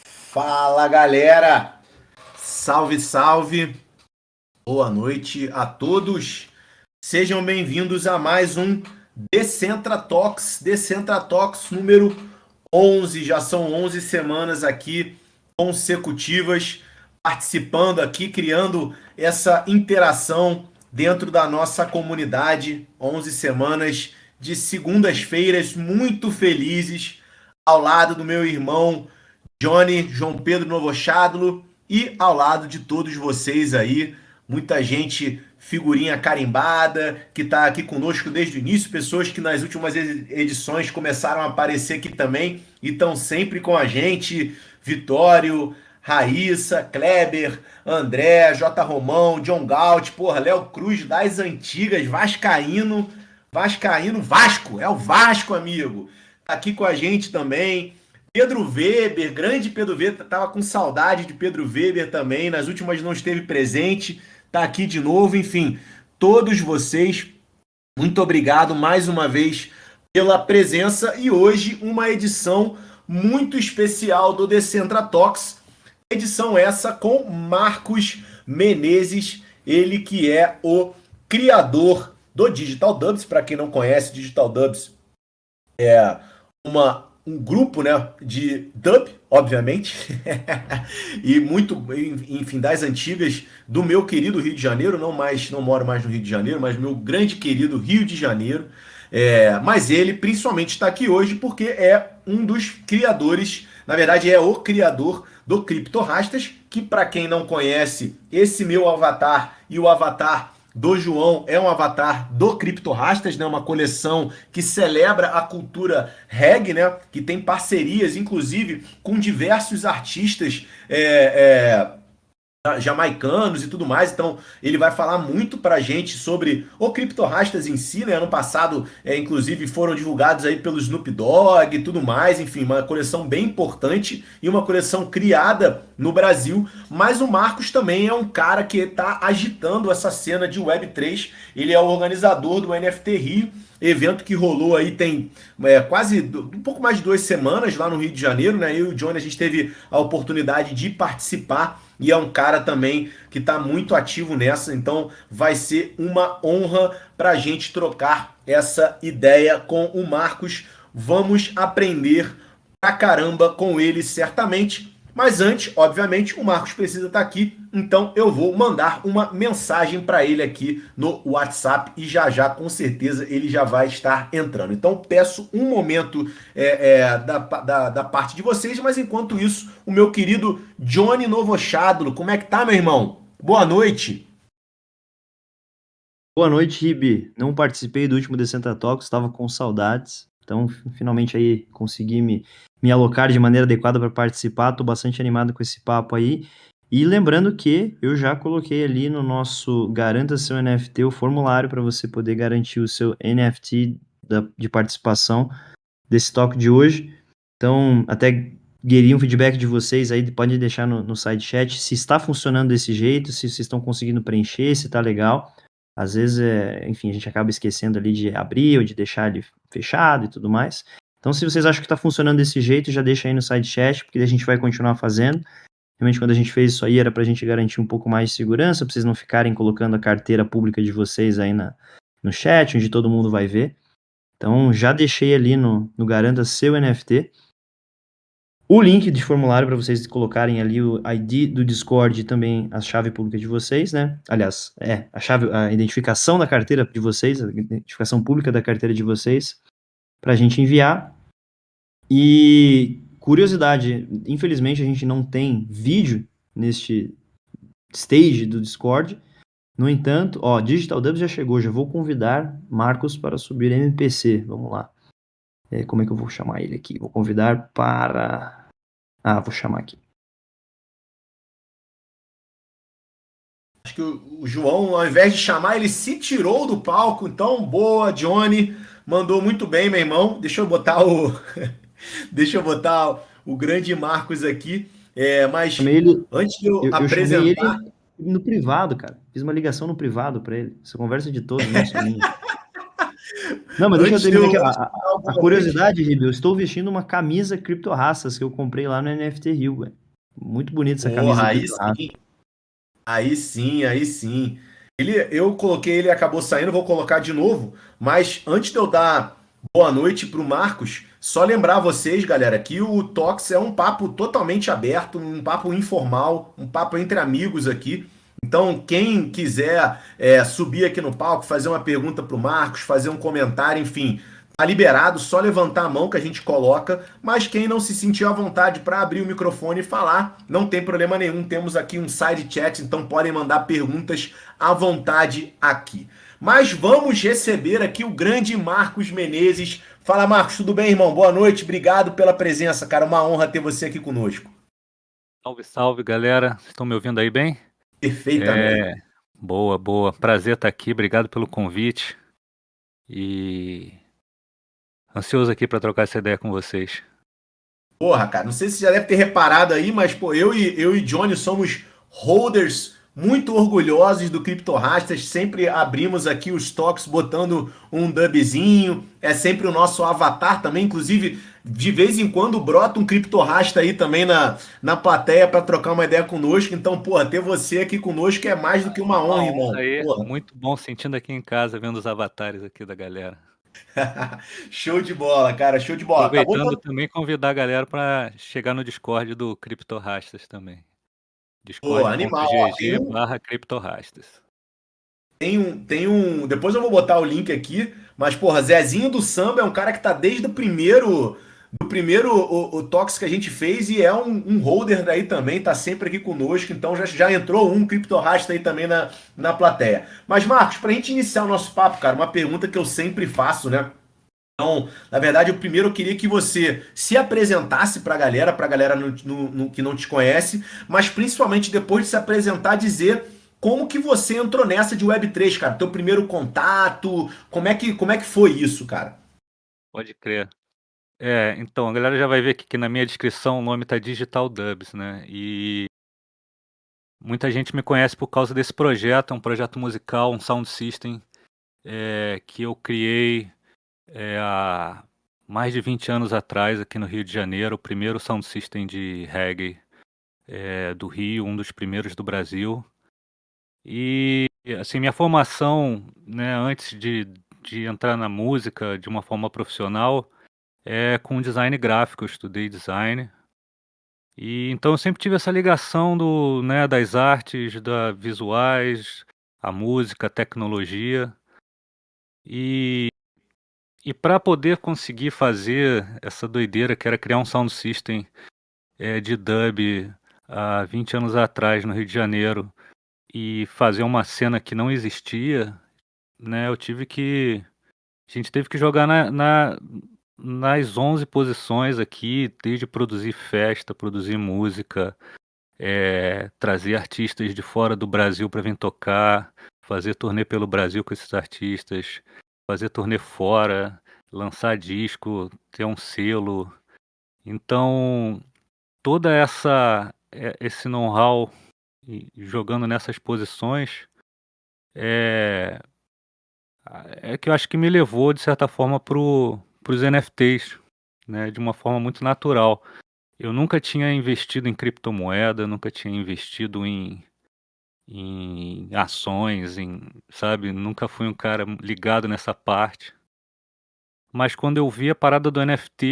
Fala, galera! Salve, salve! Boa noite a todos. Sejam bem-vindos a mais um Decentra Talks número 11. Já são 11 semanas aqui consecutivas participando aqui, criando essa interação dentro da nossa comunidade. 11 semanas de segundas-feiras muito felizes ao lado do meu irmão Johnny, João Pedro Novochadlo e ao lado de todos vocês aí, muita gente, figurinha carimbada, que está aqui conosco desde o início, pessoas que nas últimas edições começaram a aparecer aqui também e estão sempre com a gente, Vitório, Raíssa, Kleber, André, J. Romão, John Galt, porra, Léo Cruz das antigas, Vascaíno, Vasco, é o Vasco, amigo, tá aqui com a gente também. Pedro Weber, grande Pedro Weber, tava com saudade de Pedro Weber também, nas últimas não esteve presente, tá aqui de novo, enfim, todos vocês, muito obrigado mais uma vez pela presença e hoje uma edição muito especial do Decentra Talks, edição essa com Marcos Menezes, ele que é o criador do Digital Dubs. Para quem não conhece, Digital Dubs é um grupo, né, de dub, obviamente, e muito, enfim, das antigas do meu querido Rio de Janeiro, não moro mais no Rio de Janeiro, mas meu grande querido Rio de Janeiro, mas ele principalmente está aqui hoje porque é um dos criadores, na verdade é o criador do CryptoRastas, que para quem não conhece, esse meu avatar e o avatar do João é um avatar do CryptoRastas, né? Uma coleção que celebra a cultura reggae, né? Que tem parcerias, inclusive, com diversos artistas jamaicanos e tudo mais. Então ele vai falar muito pra gente sobre o CryptoRastas em si, né? Ano passado, inclusive, foram divulgados aí pelo Snoop Dogg e tudo mais, enfim, uma coleção bem importante e uma coleção criada no Brasil, mas o Marcos também é um cara que está agitando essa cena de Web3, ele é o organizador do NFT Rio, evento que rolou aí tem quase um pouco mais de 2 semanas lá no Rio de Janeiro, né? Eu e o Johnny, a gente teve a oportunidade de participar e é um cara também que está muito ativo nessa, então vai ser uma honra para a gente trocar essa ideia com o Marcos. Vamos aprender pra caramba com ele certamente. Mas antes, obviamente, o Marcos precisa estar aqui, então eu vou mandar uma mensagem para ele aqui no WhatsApp e já, com certeza, ele já vai estar entrando. Então peço um momento da parte de vocês, mas enquanto isso, o meu querido Johnny Novochadlo, como é que tá, meu irmão? Boa noite. Boa noite, Ribe. Não participei do último Decentra Talks, estava com saudades. Então, finalmente aí consegui me alocar de maneira adequada para participar. Estou bastante animado com esse papo aí. E lembrando que eu já coloquei ali no nosso Garanta Seu NFT o formulário para você poder garantir o seu NFT de participação desse talk de hoje. Então, até queria um feedback de vocês aí, pode deixar no side chat se está funcionando desse jeito, se vocês estão conseguindo preencher, se está legal. Às vezes, enfim, a gente acaba esquecendo ali de abrir ou de deixar ele fechado e tudo mais. Então, se vocês acham que está funcionando desse jeito, já deixa aí no side chat, porque a gente vai continuar fazendo. Realmente, quando a gente fez isso aí, era para a gente garantir um pouco mais de segurança, para vocês não ficarem colocando a carteira pública de vocês aí no chat, onde todo mundo vai ver. Então, já deixei ali no Garanta Seu NFT o link de formulário para vocês colocarem ali o ID do Discord e também a chave pública de vocês, né? Aliás, a identificação da carteira de vocês, a identificação pública da carteira de vocês, para a gente enviar. E curiosidade, infelizmente a gente não tem vídeo neste stage do Discord. No entanto, Digital Dubs já chegou, já vou convidar Marcos para subir MPC. Vamos lá. Como é que eu vou chamar ele aqui? Vou convidar para... vou chamar aqui. Acho que o João, ao invés de chamar, ele se tirou do palco. Então, boa, Johnny. Mandou muito bem, meu irmão. Deixa eu botar o grande Marcos aqui. Mas antes de eu apresentar... chamei ele no privado, cara. Fiz uma ligação no privado para ele. Essa conversa de todos, não só minha. Não, mas deixa eu terminar aqui. Antes de dar uma A boa noite. curiosidade, Ribe, eu estou vestindo uma camisa criptorraças que eu comprei lá no NFT Rio, velho. Muito bonita essa camisa Porra, aí criptorraças. sim. Aí sim, aí sim. Eu coloquei ele, acabou saindo, vou colocar de novo. Mas antes de eu dar boa noite para o Marcos, só lembrar vocês, galera, que o Tox é um papo totalmente aberto, um papo informal, um papo entre amigos aqui. Então, quem quiser subir aqui no palco, fazer uma pergunta para o Marcos, fazer um comentário, enfim, tá liberado, só levantar a mão que a gente coloca. Mas quem não se sentir à vontade para abrir o microfone e falar, não tem problema nenhum. Temos aqui um side chat, então podem mandar perguntas à vontade aqui. Mas vamos receber aqui o grande Marcos Menezes. Fala, Marcos, tudo bem, irmão? Boa noite, obrigado pela presença, cara. Uma honra ter você aqui conosco. Salve, salve, galera. Estão me ouvindo aí bem? Perfeitamente. É, boa, boa. Prazer estar aqui. Obrigado pelo convite. E ansioso aqui para trocar essa ideia com vocês. Porra, cara, não sei se você já deve ter reparado aí, mas pô, eu e Johnny somos holders muito orgulhosos do CryptoRastas, sempre abrimos aqui os toques botando um dubzinho, é sempre o nosso avatar também, inclusive de vez em quando brota um CryptoRasta aí também na plateia para trocar uma ideia conosco, então, porra, ter você aqui conosco é mais do que uma honra, Uma honra irmão. aí. Porra. Muito bom sentindo aqui em casa, vendo os avatares aqui da galera. Show de bola, cara, show de bola. Acabou Aproveitando também convidar a galera para chegar no Discord do CryptoRastas também. Pô, animal, ó, discord.gg/CryptoRastas. Depois eu vou botar o link aqui, mas, porra, Zezinho do Samba é um cara que tá desde o primeiro o Tox que a gente fez e é um holder daí também, tá sempre aqui conosco, então já entrou um criptorrasta aí também na plateia. Mas, Marcos, pra gente iniciar o nosso papo, cara, uma pergunta que eu sempre faço, né? Então, na verdade, eu primeiro queria que você se apresentasse pra galera que não te conhece, mas principalmente depois de se apresentar, dizer como que você entrou nessa de Web3, cara? Teu primeiro contato, como é que foi isso, cara? Pode crer. Então, a galera já vai ver aqui que na minha descrição o nome tá Digital Dubs, né? E muita gente me conhece por causa desse projeto, é um projeto musical, um sound system, que eu criei há mais de 20 anos atrás aqui no Rio de Janeiro, o primeiro sound system de reggae do Rio, um dos primeiros do Brasil. E assim, minha formação, né, antes de entrar na música de uma forma profissional, é com design gráfico, eu estudei design. E então eu sempre tive essa ligação né, das artes, da visuais, a música, a tecnologia. E, e para poder conseguir fazer essa doideira que era criar um sound system de dub há 20 anos atrás no Rio de Janeiro e fazer uma cena que não existia, né, a gente teve que jogar nas 11 posições aqui, desde produzir festa, produzir música, trazer artistas de fora do Brasil para vir tocar, fazer turnê pelo Brasil com esses artistas, fazer turnê fora, lançar disco, ter um selo. Então, toda esse know-how jogando nessas posições é, é que eu acho que me levou, de certa forma, para os NFTs, né, de uma forma muito natural. Eu nunca tinha investido em criptomoeda, nunca tinha investido em ações, sabe? Nunca fui um cara ligado nessa parte. Mas quando eu vi a parada do NFT,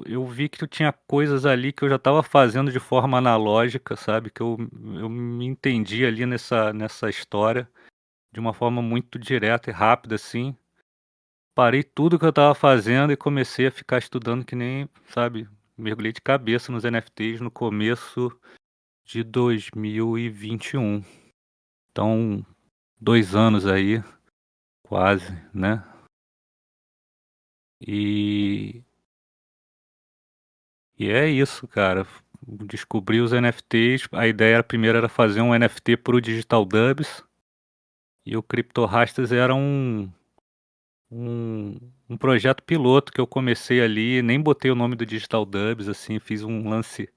eu vi que eu tinha coisas ali que eu já estava fazendo de forma analógica, sabe? Que eu me entendi ali nessa história de uma forma muito direta e rápida, assim. Parei tudo que eu estava fazendo e comecei a ficar estudando que nem, sabe? Mergulhei de cabeça nos NFTs no começo de 2021. Então, 2 anos aí, quase, né? E, e é isso, cara. Descobri os NFTs. A ideia primeiro era fazer um NFT pro Digital Dubs. E o CryptoRastas era um, um projeto piloto que eu comecei ali. Nem botei o nome do Digital Dubs, assim. Fiz um lance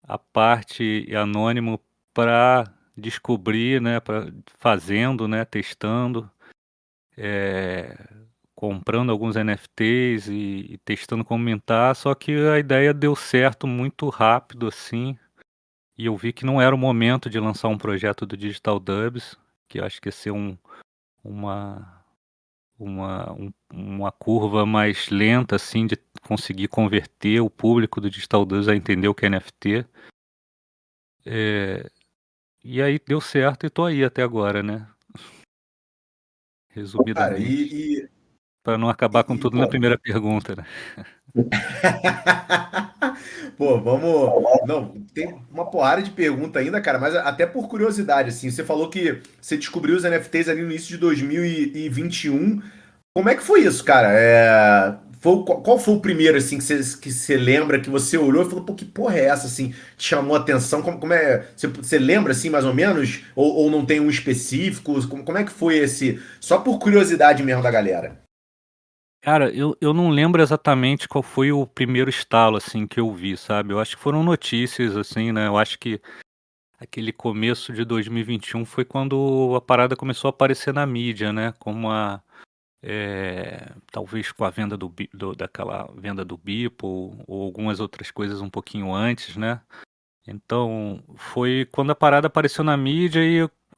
à parte e anônimo para descobrir, né? Fazendo, né? Testando. comprando alguns NFTs e testando como mintar, só que a ideia deu certo muito rápido, assim, e eu vi que não era o momento de lançar um projeto do Digital Dubs, que eu acho que ia ser uma, uma curva mais lenta, assim, de conseguir converter o público do Digital Dubs a entender o que é NFT. E aí deu certo e tô aí até agora, né? Cara, Resumidamente. Para não acabar com tudo na pô, primeira pergunta, né? pô, vamos. Não, tem uma porrada de pergunta ainda, cara, mas até por curiosidade, assim, você falou que você descobriu os NFTs ali no início de 2021. Como é que foi isso, cara? Qual foi o primeiro, assim, que você lembra, que você olhou e falou, pô, que porra é essa, assim, te chamou a atenção? Como é? Você lembra, assim, mais ou menos? Ou não tem um específico? Como é que foi esse? Só por curiosidade mesmo da galera. Cara, eu não lembro exatamente qual foi o primeiro estalo, assim, que eu vi, sabe? Eu acho que foram notícias, assim, né? Eu acho que aquele começo de 2021 foi quando a parada começou a aparecer na mídia, né? Talvez com a venda daquela venda do Beeple ou algumas outras coisas um pouquinho antes, né? Então, foi quando a parada apareceu na mídia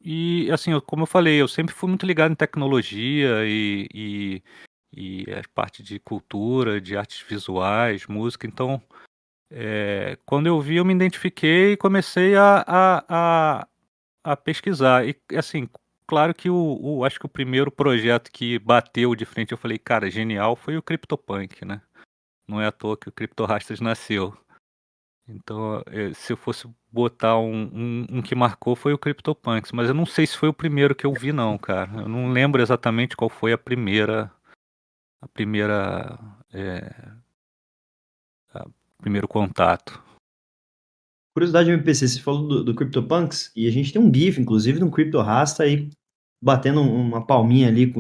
e assim, como eu falei, eu sempre fui muito ligado em tecnologia e a parte de cultura, de artes visuais, música. Então, quando eu vi, eu me identifiquei e comecei a pesquisar. E, assim, claro que acho que o primeiro projeto que bateu de frente, eu falei, cara, genial, foi o CryptoPunk, né? Não é à toa que o CryptoRastas nasceu. Então, se eu fosse botar um que marcou foi o CryptoPunks, mas eu não sei se foi o primeiro que eu vi não, cara. Eu não lembro exatamente qual foi a primeira, primeiro contato. Curiosidade MPC, você falou do CryptoPunks, e a gente tem um GIF, inclusive, de um CryptoRasta aí batendo uma palminha ali,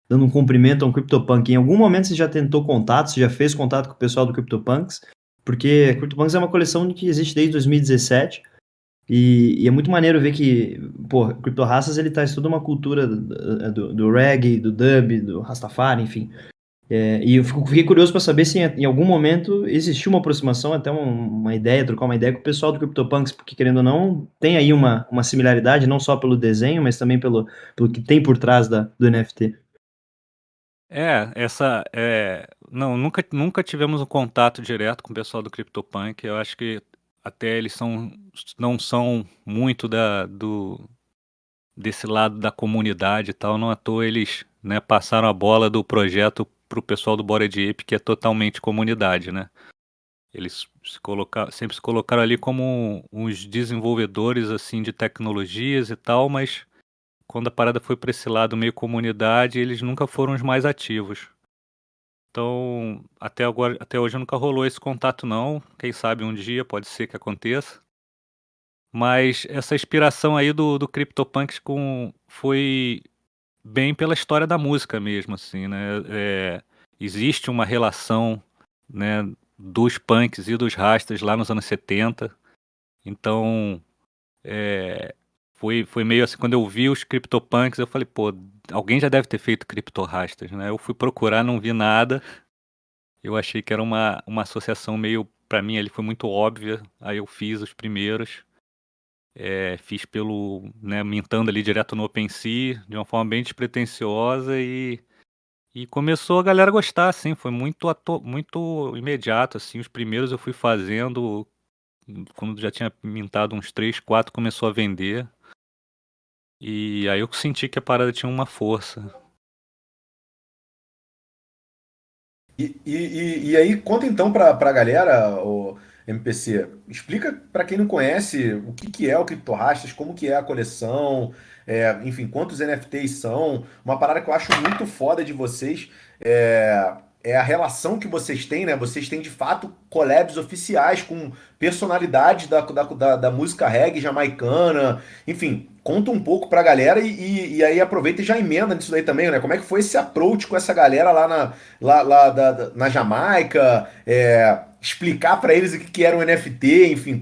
dando um cumprimento a um CryptoPunk. Em algum momento você já tentou contato, você já fez contato com o pessoal do CryptoPunks? Porque CryptoPunks é uma coleção que existe desde 2017, e é muito maneiro ver que, pô, CryptoRastas, ele traz toda uma cultura do reggae, do dub, do Rastafari, enfim. E eu fiquei curioso para saber se em algum momento existiu uma aproximação, até uma ideia, trocar uma ideia com o pessoal do CryptoPunks, porque querendo ou não, tem aí uma similaridade, não só pelo desenho, mas também pelo que tem por trás do NFT. Não, nunca tivemos um contato direto com o pessoal do CryptoPunk. Eu acho que até eles não são muito desse lado da comunidade e tal. Não à toa eles, né, passaram a bola do projeto pro pessoal do Bored Ape, que é totalmente comunidade, né? Eles sempre se colocaram ali como uns desenvolvedores assim de tecnologias e tal, mas quando a parada foi para esse lado meio comunidade, eles nunca foram os mais ativos. Então, até agora, até hoje nunca rolou esse contato não. Quem sabe um dia pode ser que aconteça. Mas essa inspiração aí do CryptoPunks foi bem pela história da música mesmo, assim, né? Existe uma relação, né, dos punks e dos rastas lá nos anos 70. Então, foi meio assim, quando eu vi os CryptoPunks, eu falei, pô, alguém já deve ter feito CryptoRastas, né? Eu fui procurar, não vi nada. Eu achei que era uma associação meio, pra mim, ali foi muito óbvia. Aí eu fiz os primeiros. Fiz né, mintando ali direto no OpenSea, de uma forma bem despretensiosa e começou a galera gostar, assim, foi muito imediato, assim, os primeiros eu fui fazendo, quando já tinha mintado uns 3 4 começou a vender, e aí eu senti que a parada tinha uma força. E aí, conta então pra galera, o MPC, explica pra quem não conhece o que é o CryptoRastas, como que é a coleção, enfim, quantos NFTs são. Uma parada que eu acho muito foda de vocês é a relação que vocês têm, né? Vocês têm de fato collabs oficiais com personalidades da música reggae jamaicana, enfim. Conta um pouco pra galera e aí aproveita e já emenda nisso daí também, né? Como é que foi esse approach com essa galera lá na Jamaica? explicar para eles o que era um NFT, enfim,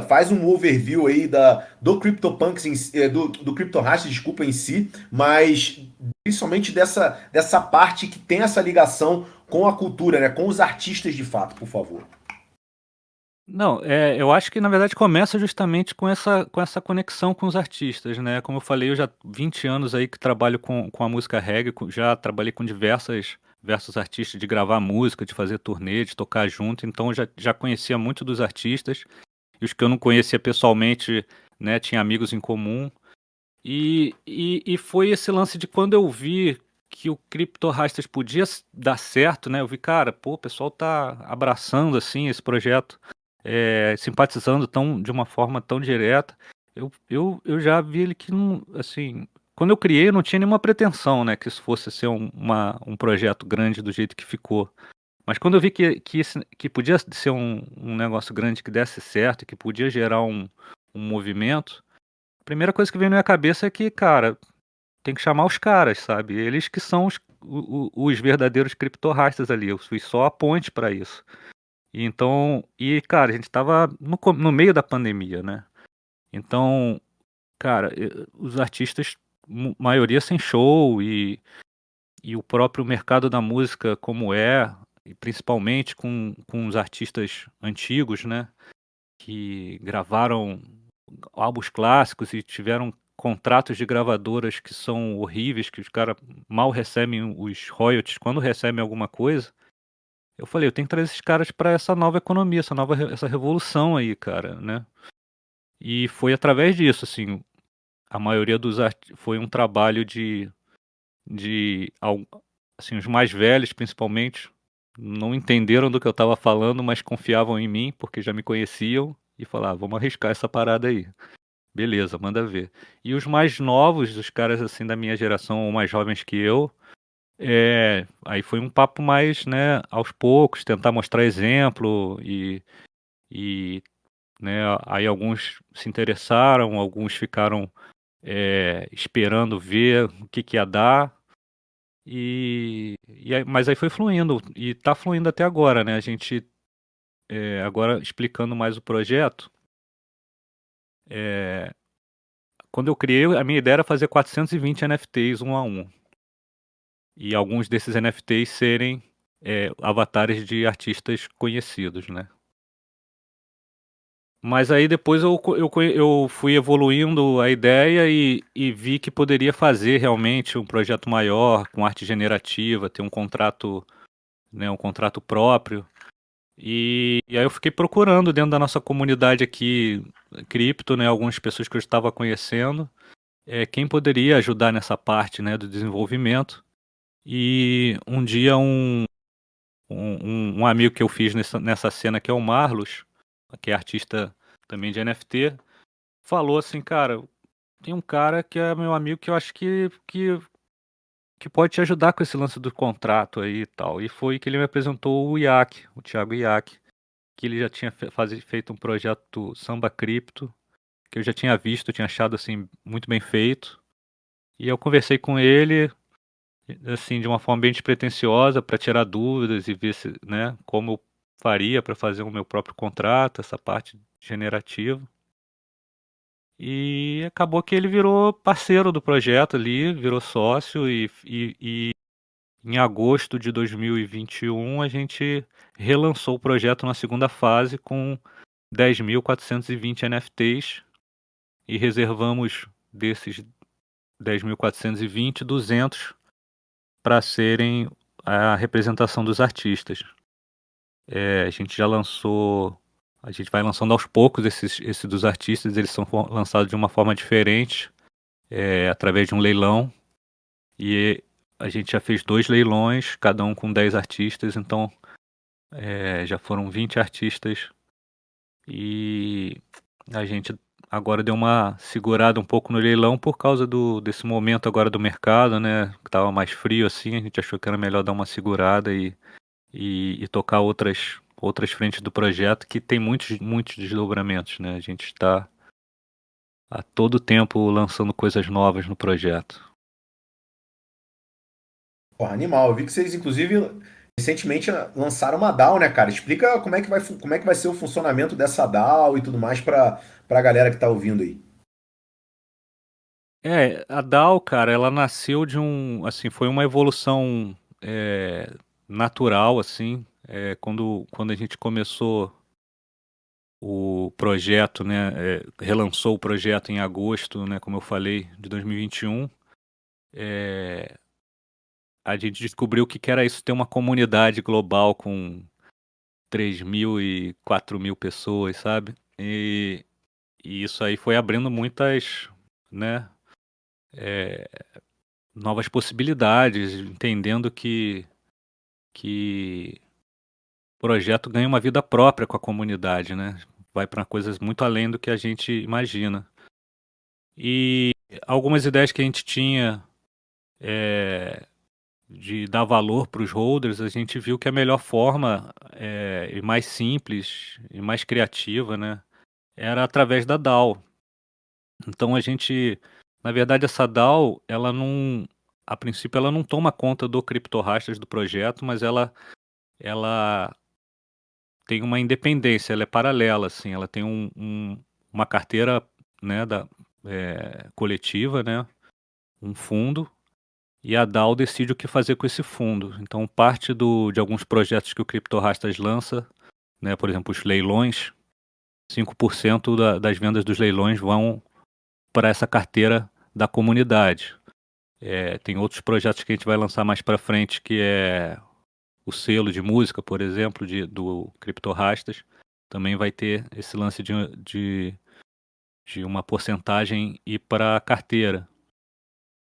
faz um overview aí do CryptoPunks, do CryptoHashes, desculpa, em si, mas principalmente dessa parte que tem essa ligação com a cultura, né, com os artistas de fato, por favor. Não, eu acho que na verdade começa justamente com essa conexão com os artistas, né? Como eu falei, eu já 20 anos aí que trabalho com a música reggae, já trabalhei com diversos artistas de gravar música, de fazer turnê, de tocar junto, então eu já conhecia muito dos artistas, e os que eu não conhecia pessoalmente, né, tinha amigos em comum. E foi esse lance de quando eu vi que o Crypto Rastas podia dar certo, né? Eu vi, cara, pô, o pessoal tá abraçando assim esse projeto, simpatizando de uma forma tão direta. Eu já vi ele que não, assim, quando eu criei eu não tinha nenhuma pretensão, né, que isso fosse ser um projeto grande do jeito que ficou. Mas quando eu vi que podia ser um negócio grande que desse certo, que podia gerar um movimento, a primeira coisa que veio na minha cabeça é que, cara, tem que chamar os caras, sabe? Eles que são os verdadeiros criptorrastas ali. Eu fui só a ponte pra isso. E então, cara, a gente tava no meio da pandemia, né? Então, cara, os artistas, maioria sem show e o próprio mercado da música como e principalmente com os artistas antigos, né? Que gravaram álbuns clássicos e tiveram contratos de gravadoras que são horríveis, que os caras mal recebem os royalties quando recebem alguma coisa. Eu falei, eu tenho que trazer esses caras para essa nova economia, essa revolução aí, cara, né? E foi através disso, assim, a maioria foi um trabalho de assim, os mais velhos, principalmente, não entenderam do que eu estava falando, mas confiavam em mim, porque já me conheciam, e falaram, vamos arriscar essa parada aí. Beleza, manda ver. E os mais novos, os caras assim da minha geração, ou mais jovens que eu, aí foi um papo mais, né, aos poucos, tentar mostrar exemplo e né, aí alguns se interessaram, alguns ficaram esperando ver o que ia dar. Mas aí foi fluindo, e tá fluindo até agora, né? A gente, agora explicando mais o projeto, é, quando eu criei, a minha ideia era fazer 420 NFTs um a um. E alguns desses NFTs serem avatares de artistas conhecidos, né? Mas aí depois eu fui evoluindo a ideia e vi que poderia fazer realmente um projeto maior, com arte generativa, ter um contrato, né, um contrato próprio. E aí eu fiquei procurando dentro da nossa comunidade aqui, cripto, né, algumas pessoas que eu estava conhecendo, quem poderia ajudar nessa parte, né, do desenvolvimento. E um dia um amigo que eu fiz nessa cena, que é o Marlos, que é artista também de NFT, falou assim, cara, tem um cara que é meu amigo que eu acho que pode te ajudar com esse lance do contrato aí e tal. E foi que ele me apresentou o Thiago Iac, que ele já tinha feito um projeto Samba Cripto, que eu já tinha visto, eu tinha achado assim muito bem feito. E eu conversei com ele, assim, de uma forma bem despretensiosa, para tirar dúvidas e ver se, né, como eu faria para fazer o meu próprio contrato, essa parte generativa. E acabou que ele virou parceiro do projeto ali, virou sócio e em agosto de 2021 a gente relançou o projeto na segunda fase com 10.420 NFTs e reservamos desses 10.420, 200 para serem a representação dos artistas. A gente já lançou, a gente vai lançando aos poucos esses dos artistas, eles são lançados de uma forma diferente, através de um leilão, e a gente já fez 2 leilões, cada um com 10 artistas, então já foram 20 artistas, e a gente agora deu uma segurada um pouco no leilão por causa desse momento agora do mercado, né, que estava mais frio assim, a gente achou que era melhor dar uma segurada e tocar outras frentes do projeto que tem muitos desdobramentos, né? A gente está a todo tempo lançando coisas novas no projeto. Pô, animal. Eu vi que vocês, inclusive, recentemente lançaram uma DAO, né, cara? Explica como é que vai ser o funcionamento dessa DAO e tudo mais pra galera que tá ouvindo aí. A DAO, cara, ela nasceu de assim, foi uma evolução natural, assim, quando a gente começou o projeto, né, relançou o projeto em agosto, né, como eu falei, de 2021. A gente descobriu que era isso, ter uma comunidade global com 3.000 e 4.000 pessoas, sabe? E isso aí foi abrindo muitas, né, novas possibilidades, entendendo que o projeto ganha uma vida própria com a comunidade, né? Vai para coisas muito além do que a gente imagina. E algumas ideias que a gente tinha de dar valor para os holders, a gente viu que a melhor forma e mais simples e mais criativa, né, era através da DAO. Então na verdade, essa DAO, a princípio, ela não toma conta do criptorastras do projeto, mas ela tem uma independência, ela é paralela, assim, ela tem uma carteira, né, coletiva, né, um fundo. E a DAO decide o que fazer com esse fundo. Então, parte de alguns projetos que o CryptoRastas lança, né, por exemplo, os leilões, 5% das vendas dos leilões vão para essa carteira da comunidade. Tem outros projetos que a gente vai lançar mais para frente, que é o selo de música, por exemplo, do CryptoRastas. Também vai ter esse lance de uma porcentagem ir para a carteira.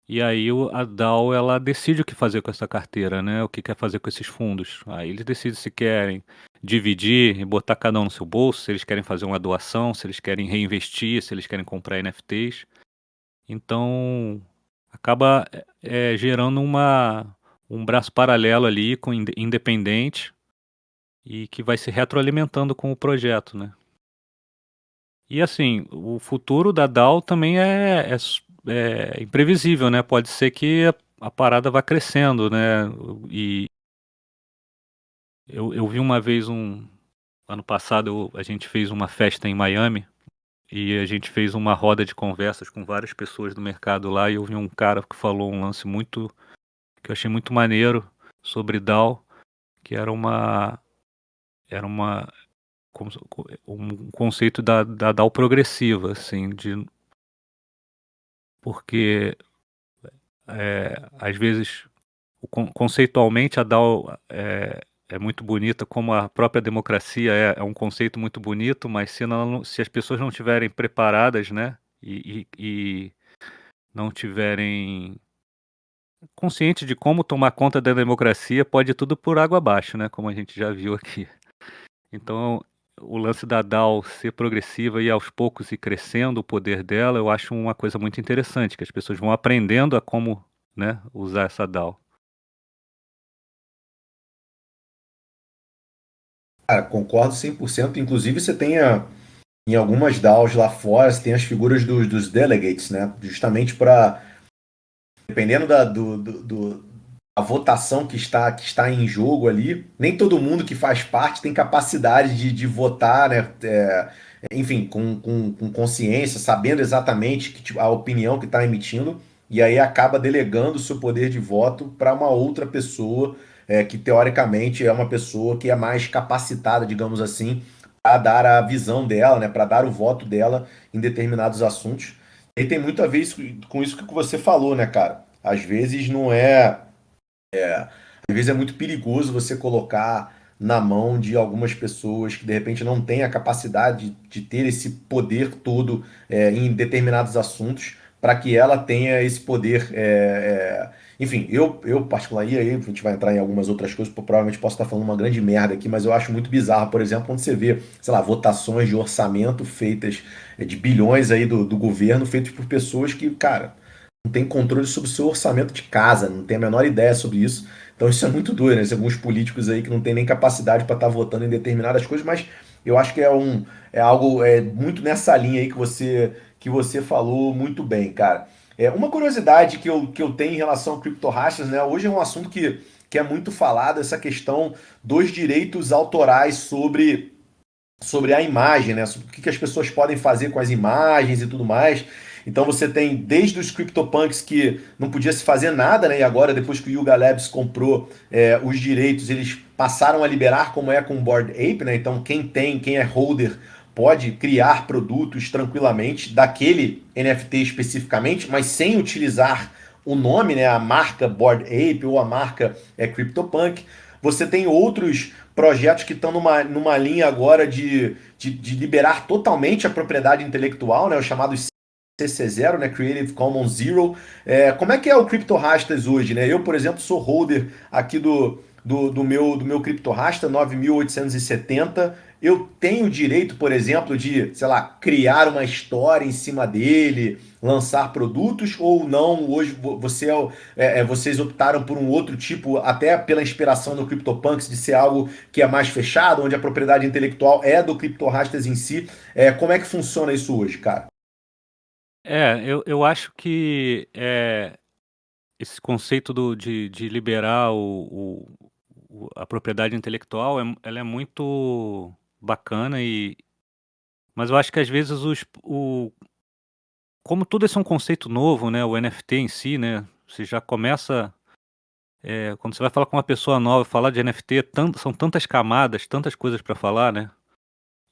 E aí a DAO, ela decide o que fazer com essa carteira, né? O que quer fazer com esses fundos. Aí eles decidem se querem dividir e botar cada um no seu bolso, se eles querem fazer uma doação, se eles querem reinvestir, se eles querem comprar NFTs. Então, acaba gerando um braço paralelo ali, independente, e que vai se retroalimentando com o projeto, né? E assim, o futuro da DAO também é imprevisível, né? Pode ser que a parada vá crescendo, né? E eu vi uma vez ano passado a gente fez uma festa em Miami e a gente fez uma roda de conversas com várias pessoas do mercado lá e eu vi um cara que falou um lance que eu achei muito maneiro sobre DAO, que era um conceito da DAO progressiva, assim, porque às vezes, conceitualmente, a DAO é muito bonita, como a própria democracia é um conceito muito bonito, mas se as pessoas não estiverem preparadas, né, e não tiverem consciente de como tomar conta da democracia, pode ir tudo por água abaixo, né, como a gente já viu aqui. Então, o lance da DAO ser progressiva e aos poucos ir crescendo o poder dela, eu acho uma coisa muito interessante, que as pessoas vão aprendendo a como, né, usar essa DAO. Cara, concordo 100%. Inclusive, você tem em algumas DAOs lá fora, você tem as figuras dos delegates, né? Justamente para, dependendo a votação que está em jogo ali, nem todo mundo que faz parte tem capacidade de votar, né? Enfim, com consciência, sabendo exatamente a opinião que está emitindo, e aí acaba delegando o seu poder de voto para uma outra pessoa, que teoricamente é uma pessoa que é mais capacitada, digamos assim, para dar a visão dela, né? Para dar o voto dela em determinados assuntos. E tem muito a ver com isso que você falou, né, cara? Às vezes não é. Às vezes é muito perigoso você colocar na mão de algumas pessoas que de repente não têm a capacidade de ter esse poder todo em determinados assuntos, para que ela tenha esse poder. Enfim, eu particular, e aí a gente vai entrar em algumas outras coisas, provavelmente posso estar falando uma grande merda aqui, mas eu acho muito bizarro, por exemplo, quando você vê, sei lá, votações de orçamento feitas de bilhões aí do governo, feitas por pessoas que, cara, não tem controle sobre o seu orçamento de casa, não tem a menor ideia sobre isso. Então isso é muito doido, né? Tem alguns políticos aí que não tem nem capacidade para estar votando em determinadas coisas, mas eu acho que é algo muito nessa linha aí que você falou muito bem, cara. Uma curiosidade que eu tenho em relação ao criptorrachas, né? Hoje é um assunto que que é muito falado, essa questão dos direitos autorais sobre a imagem, né? Sobre o que as pessoas podem fazer com as imagens e tudo mais. Então você tem desde os CryptoPunks que não podia se fazer nada, né? E agora, depois que o Yuga Labs comprou os direitos, eles passaram a liberar como é com o Bored Ape, né? Então quem é holder pode criar produtos tranquilamente daquele NFT especificamente, mas sem utilizar o nome, né? A marca Bored Ape ou a marca CryptoPunk. Você tem outros projetos que estão numa linha agora de liberar totalmente a propriedade intelectual, né, os chamados CC0, né, Creative Commons Zero. Como é que é o CryptoRastas hoje? Né? Eu, por exemplo, sou holder aqui do meu CryptoRasta 9870. Eu tenho o direito, por exemplo, de, sei lá, criar uma história em cima dele, lançar produtos, ou não? Hoje vocês optaram por um outro tipo, até pela inspiração do CryptoPunks, de ser algo que é mais fechado, onde a propriedade intelectual é do CryptoRastas em si. Como é que funciona isso hoje, cara? Eu acho que esse conceito de liberar a propriedade intelectual, ela é muito bacana, mas eu acho que às vezes como tudo isso é um conceito novo, né, o NFT em si, né, você já começa, quando você vai falar com uma pessoa nova, falar de NFT, são tantas camadas, tantas coisas para falar, né,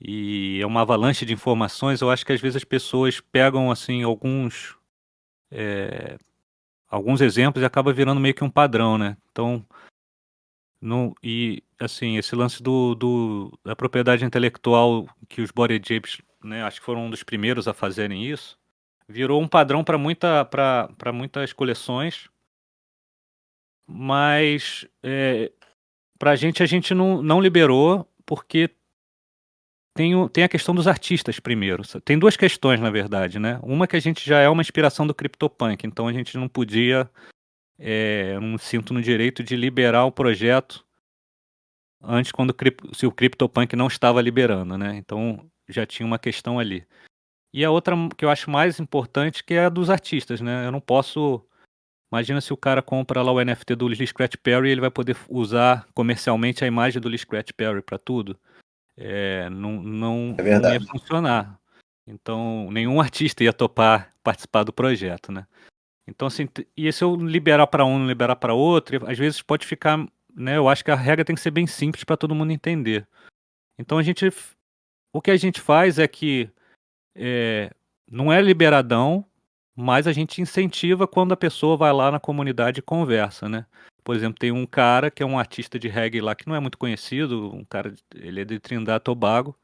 e é uma avalanche de informações. Eu acho que às vezes as pessoas pegam, assim, alguns exemplos e acaba virando meio que um padrão, né. Então, não, e assim, esse lance da propriedade intelectual, que os Bored Apes, né, acho que foram um dos primeiros a fazerem isso, virou um padrão para muitas coleções, mas pra gente, a gente não liberou, porque tem a questão dos artistas primeiro. Tem duas questões, na verdade, né? Uma, que a gente já é uma inspiração do CryptoPunk, então a gente não podia, eu não me sinto no direito de liberar o projeto antes, se o CryptoPunk não estava liberando, né? Então já tinha uma questão ali. E a outra, que eu acho mais importante, que é a dos artistas, né? Eu não posso. Imagina se o cara compra lá o NFT do Lee Scratch Perry, ele vai poder usar comercialmente a imagem do Lee Scratch Perry para tudo. É Não ia verdade. funcionar. Então, nenhum artista ia topar participar do projeto, né? Então, assim, e se eu liberar para um, não liberar para outro, às vezes pode ficar, né? Eu acho que a regra tem que ser bem simples para todo mundo entender. Então, o que a gente faz é que eh, não é liberadão, mas a gente incentiva quando a pessoa vai lá na comunidade e conversa, né. Por exemplo, tem um cara que é um artista de reggae lá, que não é muito conhecido, ele é de Trindade e Tobago.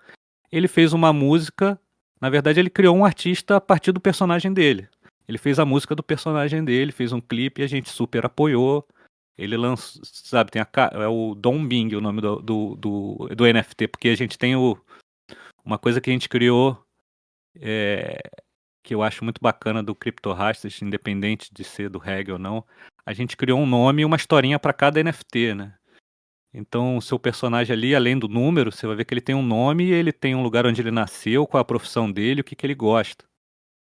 Ele fez uma música, na verdade ele criou um artista a partir do personagem dele. Ele fez a música do personagem dele, fez um clipe e a gente super apoiou. Ele lançou, sabe, é o Dom Bing o nome do NFT, porque a gente tem uma coisa que a gente criou, eh, que eu acho muito bacana do CryptoRastas, independente de ser do reggae ou não. A gente criou um nome e uma historinha para cada NFT, né. Então o seu personagem ali, além do número, você vai ver que ele tem um nome e ele tem um lugar onde ele nasceu, qual a profissão dele, o que que ele gosta.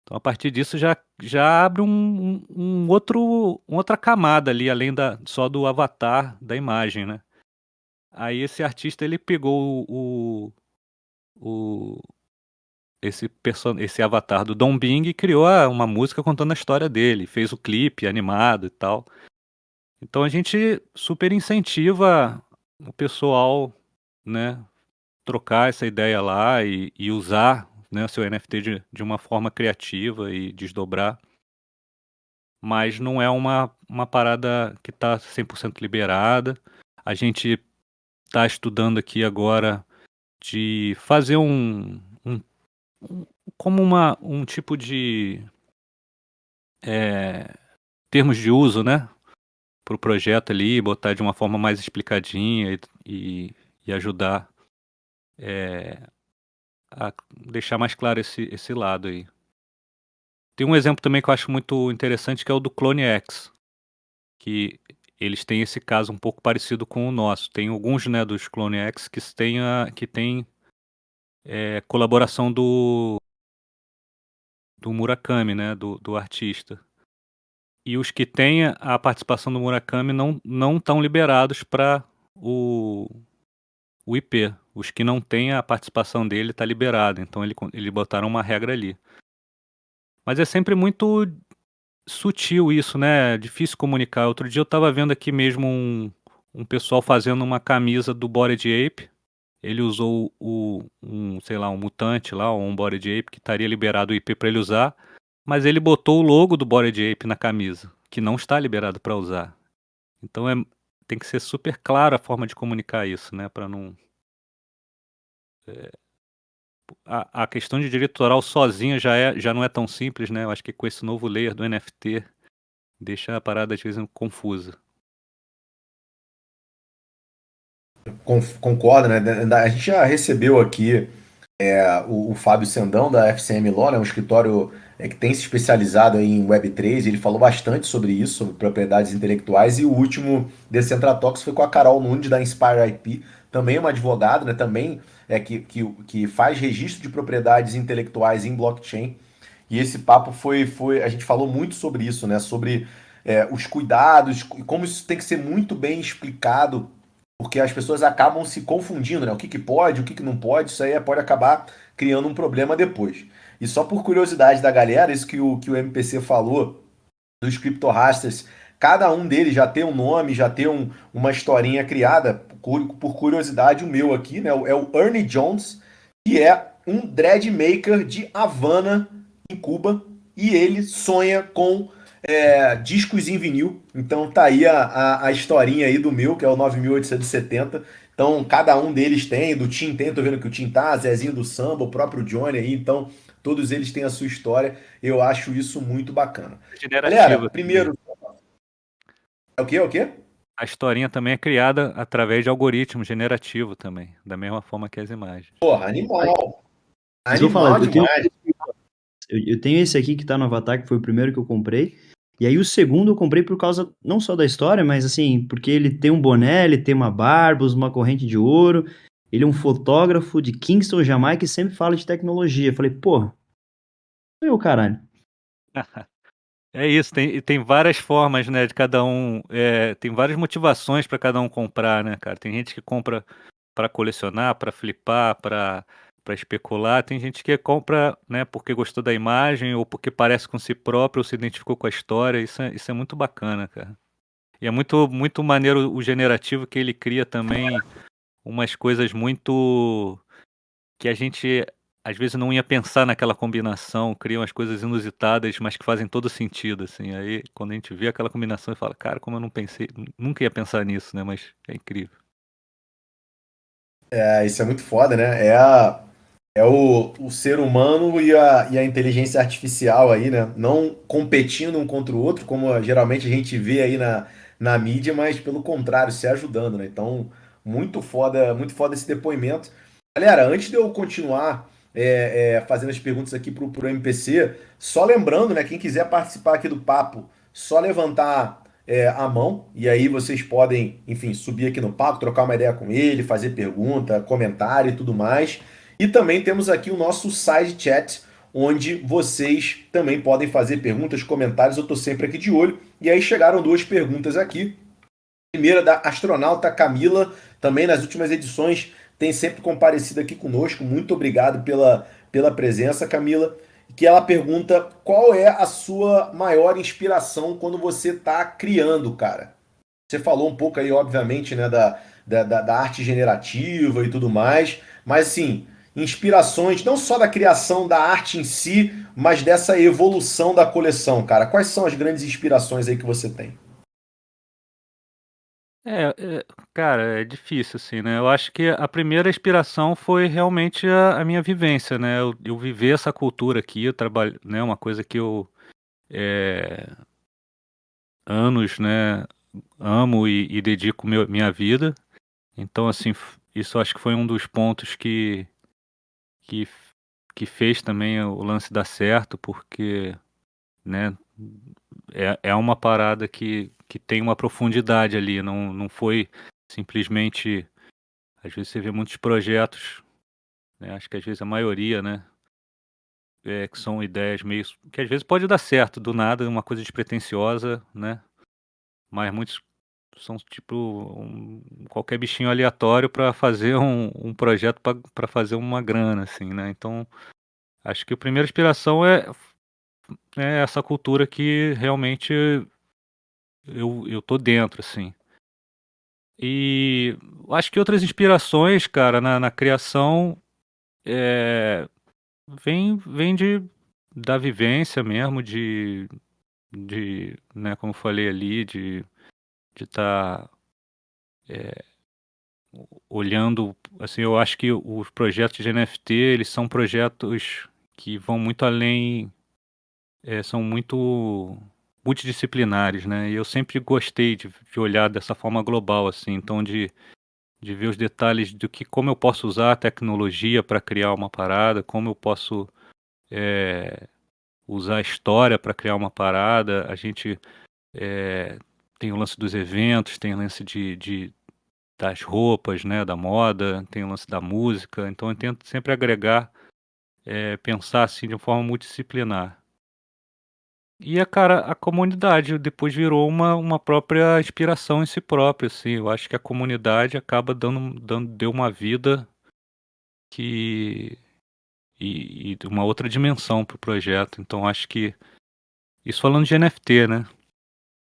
Então a partir disso já abre uma outra camada ali, além só do avatar da imagem, né. Aí esse artista, ele pegou o esse avatar do Dom Bing e criou uma música contando a história dele, fez o clipe animado e tal. Então a gente super incentiva o pessoal, né, trocar essa ideia lá e usar, né, o seu NFT de uma forma criativa e desdobrar, mas não é uma parada que tá 100% liberada. A gente tá estudando aqui agora de fazer como um tipo de, eh, termos de uso, né, para o projeto ali, botar de uma forma mais explicadinha e ajudar, eh, a deixar mais claro esse lado aí. Tem um exemplo também que eu acho muito interessante, que é o do Clone X, que eles têm esse caso um pouco parecido com o nosso. Tem alguns, né, dos Clone X que tem colaboração do Murakami, né, do artista. e os que têm a participação do Murakami não estão liberados para o IP. Os que não têm a participação dele está liberado. Então ele botaram uma regra ali. Mas é sempre muito sutil isso, né? Difícil comunicar. Outro dia eu estava vendo aqui mesmo um pessoal fazendo uma camisa do Bored Ape. Ele usou sei lá, um mutante lá, ou um Bored Ape que estaria liberado o IP para ele usar, mas ele botou o logo do Bored Ape na camisa, que não está liberado para usar. Então tem que ser super clara a forma de comunicar isso, né? Para não. A questão de direito autoral sozinha já não é tão simples, né? Eu acho que com esse novo layer do NFT deixa a parada às vezes confusa. Concordo, né? A gente já recebeu aqui o Fábio Sendão, da FCM Law, né, um escritório que tem se especializado em Web3, ele falou bastante sobre isso, sobre propriedades intelectuais, e o último Decentratox foi com a Carol Nunes, da Inspire IP, também uma advogada, né, também que faz registro de propriedades intelectuais em blockchain, e esse papo a gente falou muito sobre isso, né, sobre os cuidados, e como isso tem que ser muito bem explicado, porque as pessoas acabam se confundindo, né? O que pode, o que não pode, isso aí pode acabar criando um problema depois. E só por curiosidade da galera, isso que o MPC falou dos CryptoRasters, cada um deles já tem um nome, já tem uma historinha criada, por curiosidade, o meu aqui, né? É o Ernie Jones, que é um dread maker de Havana, em Cuba, e ele sonha com discos em vinil. Então tá aí a historinha aí do meu, que é o 9870. Então cada um deles tem, do Tim tem, tô vendo que o Tim tá, Zezinho do Samba, o próprio Johnny aí, então todos eles têm a sua história. Eu acho isso muito bacana. Galera, Generativa também. primeiro. É o quê? É o quê? A historinha também é criada através de algoritmo generativo também, da mesma forma que as imagens. Porra, animal. Mas vou falar, Animal demais. eu tenho esse aqui que tá no Avatar, que foi o primeiro que eu comprei. E aí o segundo eu comprei por causa, não só da história, mas assim, porque ele tem um boné, ele tem uma barba, usa uma corrente de ouro. Ele é um fotógrafo de Kingston, Jamaica, e sempre fala de tecnologia. Eu falei, pô, sou eu, caralho. É isso, tem várias formas, né, de cada um, tem várias motivações para cada um comprar, né, cara? Tem gente que compra para colecionar, para flipar, para especular. Tem gente que compra, né, porque gostou da imagem ou porque parece com si próprio ou se identificou com a história. Isso é muito bacana, cara. E é muito maneiro o generativo que ele cria também umas coisas muito que a gente às vezes não ia pensar naquela combinação, cria umas coisas inusitadas, mas que fazem todo sentido, assim. Aí quando a gente vê aquela combinação e fala, cara, como eu não pensei, nunca ia pensar nisso, né? Mas é incrível. Isso é muito foda, né? É o ser humano e a inteligência artificial aí, né? Não competindo um contra o outro, como geralmente a gente vê aí na mídia, mas pelo contrário, se ajudando, né? Então, muito foda esse depoimento. Galera, antes de eu continuar fazendo as perguntas aqui pro MPC, só lembrando, né? Quem quiser participar aqui do papo, só levantar a mão, e aí vocês podem, enfim, subir aqui no papo, trocar uma ideia com ele, fazer pergunta, comentário e tudo mais. E também temos aqui o nosso side chat, onde vocês também podem fazer perguntas, comentários. Eu estou sempre aqui de olho. E aí chegaram duas perguntas aqui. Primeira da astronauta Camila, também nas últimas edições tem sempre comparecido aqui conosco. Muito obrigado pela presença, Camila. Que ela pergunta qual é a sua maior inspiração quando você está criando, cara. Você falou um pouco aí, obviamente, né, da arte generativa e tudo mais, mas assim, inspirações não só da criação da arte em si, mas dessa evolução da coleção, cara. Quais são as grandes inspirações aí que você tem? É, cara, é difícil, assim, né? Eu acho que a primeira inspiração foi realmente a minha vivência, né? Eu viver essa cultura aqui, eu trabalho, né? Uma coisa que eu, é, anos, né? Amo e dedico minha vida. Então, assim, isso eu acho que foi um dos pontos que, que fez também o lance dar certo, porque, né? É uma parada que tem uma profundidade ali, não foi simplesmente. Às vezes você vê muitos projetos, né, acho que às vezes a maioria, né, que são ideias meio que às vezes pode dar certo do nada, uma coisa despretensiosa, né? Mas muitos são tipo qualquer bichinho aleatório para fazer um projeto para fazer uma grana, assim, né? Então, acho que a primeira inspiração é essa cultura que realmente eu tô dentro, assim. E acho que outras inspirações, cara, na criação é, vem da vivência mesmo, né, como eu falei ali, de estar olhando, assim, eu acho que os projetos de NFT, eles são projetos que vão muito além, são muito multidisciplinares, né? E eu sempre gostei de olhar dessa forma global, assim, então de ver os detalhes do que, como eu posso usar a tecnologia para criar uma parada, como eu posso usar a história para criar uma parada. A gente tem o lance dos eventos, tem o lance das roupas, né, da moda, tem o lance da música. Então eu tento sempre agregar, pensar assim de uma forma multidisciplinar. E cara, a comunidade depois virou uma própria inspiração em si própria, assim. Eu acho que a comunidade acaba deu uma vida que e uma outra dimensão para o projeto. Então acho que isso falando de NFT, né?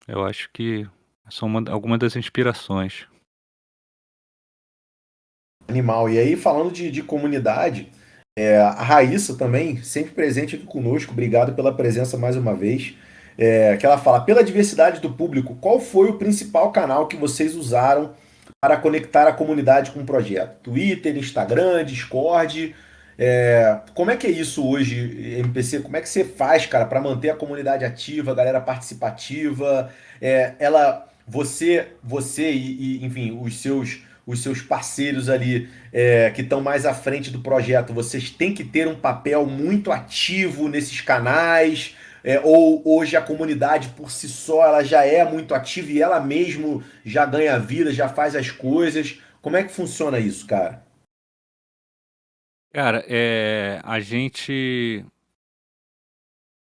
Eu acho que são algumas das inspirações. Animal. E aí, falando de comunidade, a Raíssa também, sempre presente aqui conosco, obrigado pela presença mais uma vez. Que ela fala, pela diversidade do público, qual foi o principal canal que vocês usaram para conectar a comunidade com o projeto? Twitter, Instagram, Discord? Como é que é isso hoje, MPC? Como é que você faz, cara, para manter a comunidade ativa, a galera participativa? Você enfim, os seus parceiros ali que estão mais à frente do projeto, vocês têm que ter um papel muito ativo nesses canais, ou hoje a comunidade por si só ela já é muito ativa e ela mesmo já ganha vida, já faz as coisas. Como é que funciona isso, cara? Cara, a gente,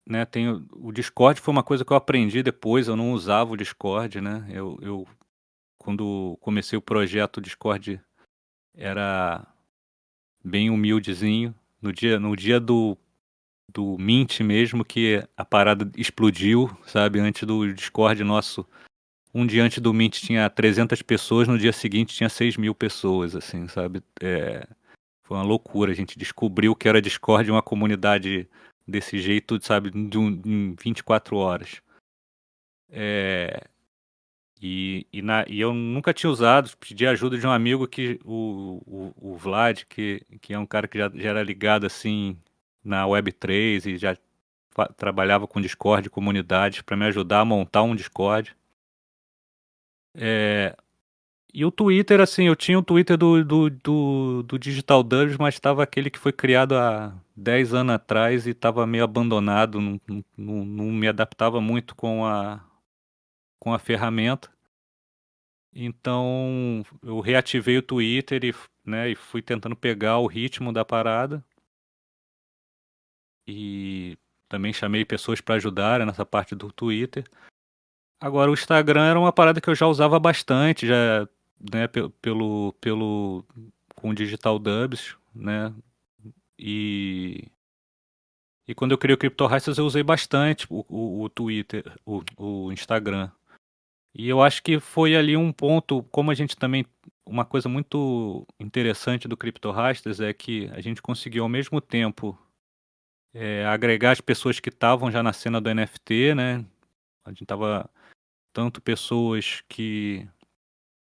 né, tem o Discord foi uma coisa que eu aprendi depois, eu não usava o Discord, né? Eu quando comecei o projeto, o Discord era bem humildezinho. No dia do Mint mesmo, que a parada explodiu, sabe? Antes do Discord nosso, um dia antes do Mint tinha 300 pessoas, no dia seguinte tinha 6.000 pessoas, assim, sabe? Foi uma loucura, a gente descobriu que era Discord uma comunidade desse jeito, sabe? Em 24 horas. É, e eu nunca tinha usado, pedi ajuda de um amigo o Vlad, que é um cara que já era ligado assim na Web3 e já trabalhava com Discord, comunidades, para me ajudar a montar um Discord. E o Twitter, assim, eu tinha o Twitter do Digital Dubs, mas estava aquele que foi criado há 10 anos atrás e estava meio abandonado, não me adaptava muito com a ferramenta. Então, eu reativei o Twitter né, e fui tentando pegar o ritmo da parada. E também chamei pessoas para ajudar nessa parte do Twitter. Agora, o Instagram era uma parada que eu já usava bastante, já, né, com o Digital Dubs, né? E, e quando eu criei o Crypto Racers, eu usei bastante o Twitter, o Instagram. E eu acho que foi ali um ponto, como a gente também. Uma coisa muito interessante do Crypto Rasters é que a gente conseguiu ao mesmo tempo agregar as pessoas que estavam já na cena do NFT, né? A gente tava tanto pessoas que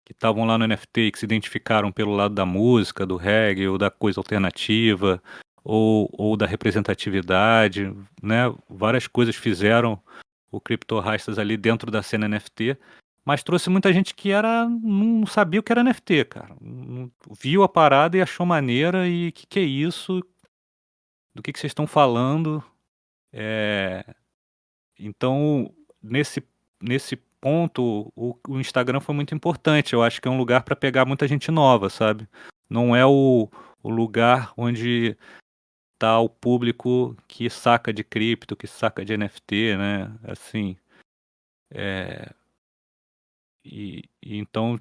estavam lá no NFT e que se identificaram pelo lado da música, do reggae, ou da coisa alternativa, ou da representatividade, né? Várias coisas fizeram o Crypto Rasters ali dentro da cena NFT. Mas trouxe muita gente que não sabia o que era NFT, cara. Viu a parada e achou maneira e que é isso? Do que vocês estão falando? É, Então, nesse ponto, o Instagram foi muito importante. Eu acho que é um lugar para pegar muita gente nova, sabe? Não é o lugar onde apresentar ao público que saca de cripto, que saca de NFT, né? Assim, então,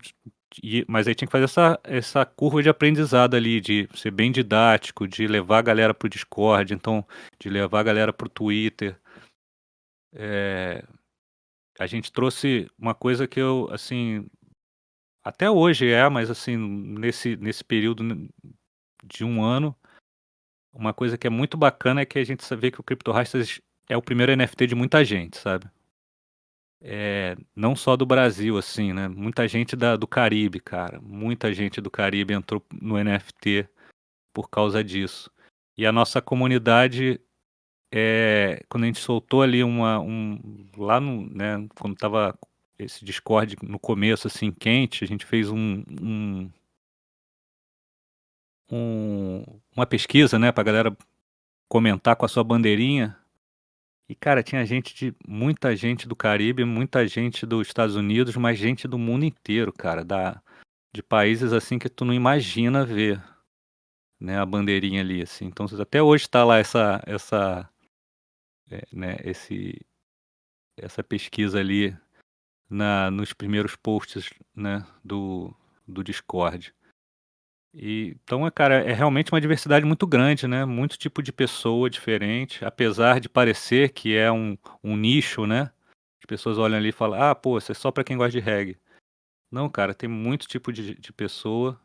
mas aí tinha que fazer essa curva de aprendizado ali, de ser bem didático, de levar a galera pro Discord, então, de levar a galera pro Twitter. A gente trouxe uma coisa que eu, assim, até hoje mas assim, nesse período de um ano, uma coisa que é muito bacana é que a gente vê que o CryptoRastas é o primeiro NFT de muita gente, sabe? Não só do Brasil, assim, né? Muita gente do Caribe, cara. Muita gente do Caribe entrou no NFT por causa disso. E a nossa comunidade, quando a gente soltou ali lá no, né, quando tava esse Discord no começo, assim, quente, a gente fez uma pesquisa, né, pra galera comentar com a sua bandeirinha. E, cara, tinha muita gente do Caribe, muita gente dos Estados Unidos, mas gente do mundo inteiro, cara, de países assim que tu não imagina ver, né, a bandeirinha ali, assim. Então, até hoje tá lá né, essa pesquisa ali nos primeiros posts, né, do Discord. Então, cara, é realmente uma diversidade muito grande, né? Muito tipo de pessoa diferente, apesar de parecer que é um nicho, né? As pessoas olham ali e falam, ah, pô, isso é só pra quem gosta de reggae. Não, cara, tem muito tipo de pessoa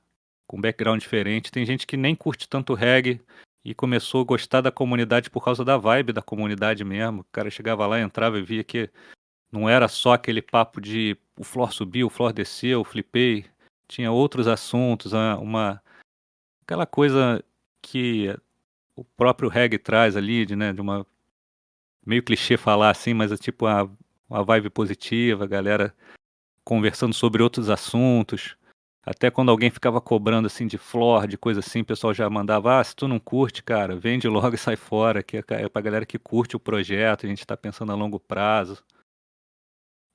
com background diferente. Tem gente que nem curte tanto reggae e começou a gostar da comunidade por causa da vibe da comunidade mesmo. O cara chegava lá, entrava e via que não era só aquele papo de o floor subiu, o floor desceu, flipei. Tinha outros assuntos, aquela coisa que o próprio reggae traz ali, de uma meio clichê falar assim, mas é tipo uma vibe positiva, a galera conversando sobre outros assuntos. Até quando alguém ficava cobrando assim de floor, de coisa assim, o pessoal já mandava, se tu não curte, cara, vende logo e sai fora, que é pra galera que curte o projeto, a gente tá pensando a longo prazo.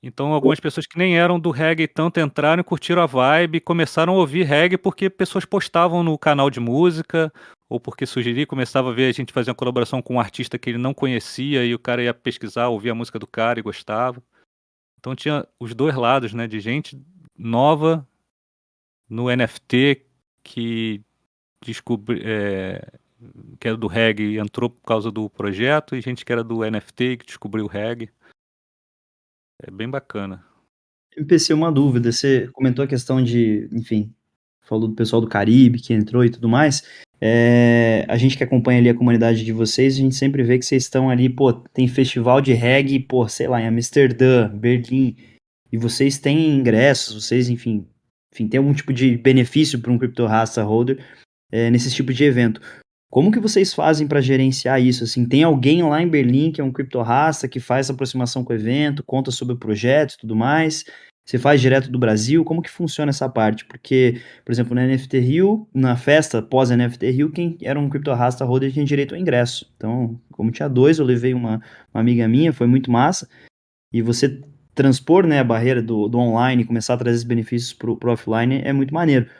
Então algumas pessoas que nem eram do reggae tanto entraram e curtiram a vibe e começaram a ouvir reggae porque pessoas postavam no canal de música ou porque sugeri, começava a ver a gente fazer uma colaboração com um artista que ele não conhecia e o cara ia pesquisar, ouvir a música do cara e gostava. Então tinha os dois lados, né, de gente nova no NFT que que era do reggae e entrou por causa do projeto e gente que era do NFT que descobriu o reggae. É bem bacana. MPC, uma dúvida, você comentou a questão de, enfim, falou do pessoal do Caribe que entrou e tudo mais, a gente que acompanha ali a comunidade de vocês, a gente sempre vê que vocês estão ali, pô, tem festival de reggae, pô, sei lá, em Amsterdã, Berlim, e vocês têm ingressos, vocês, enfim, tem algum tipo de benefício para um Crypto Rasta holder nesse tipo de evento. Como que vocês fazem para gerenciar isso? Assim, tem alguém lá em Berlim que é um criptorraça que faz essa aproximação com o evento, conta sobre o projeto e tudo mais? Você faz direto do Brasil? Como que funciona essa parte? Porque, por exemplo, na NFT Rio, na festa pós NFT Rio, quem era um criptorrasta holder tinha direito ao ingresso. Então, como tinha dois, eu levei uma amiga minha, foi muito massa. E você transpor, né, a barreira do online e começar a trazer esses benefícios para o offline é muito maneiro.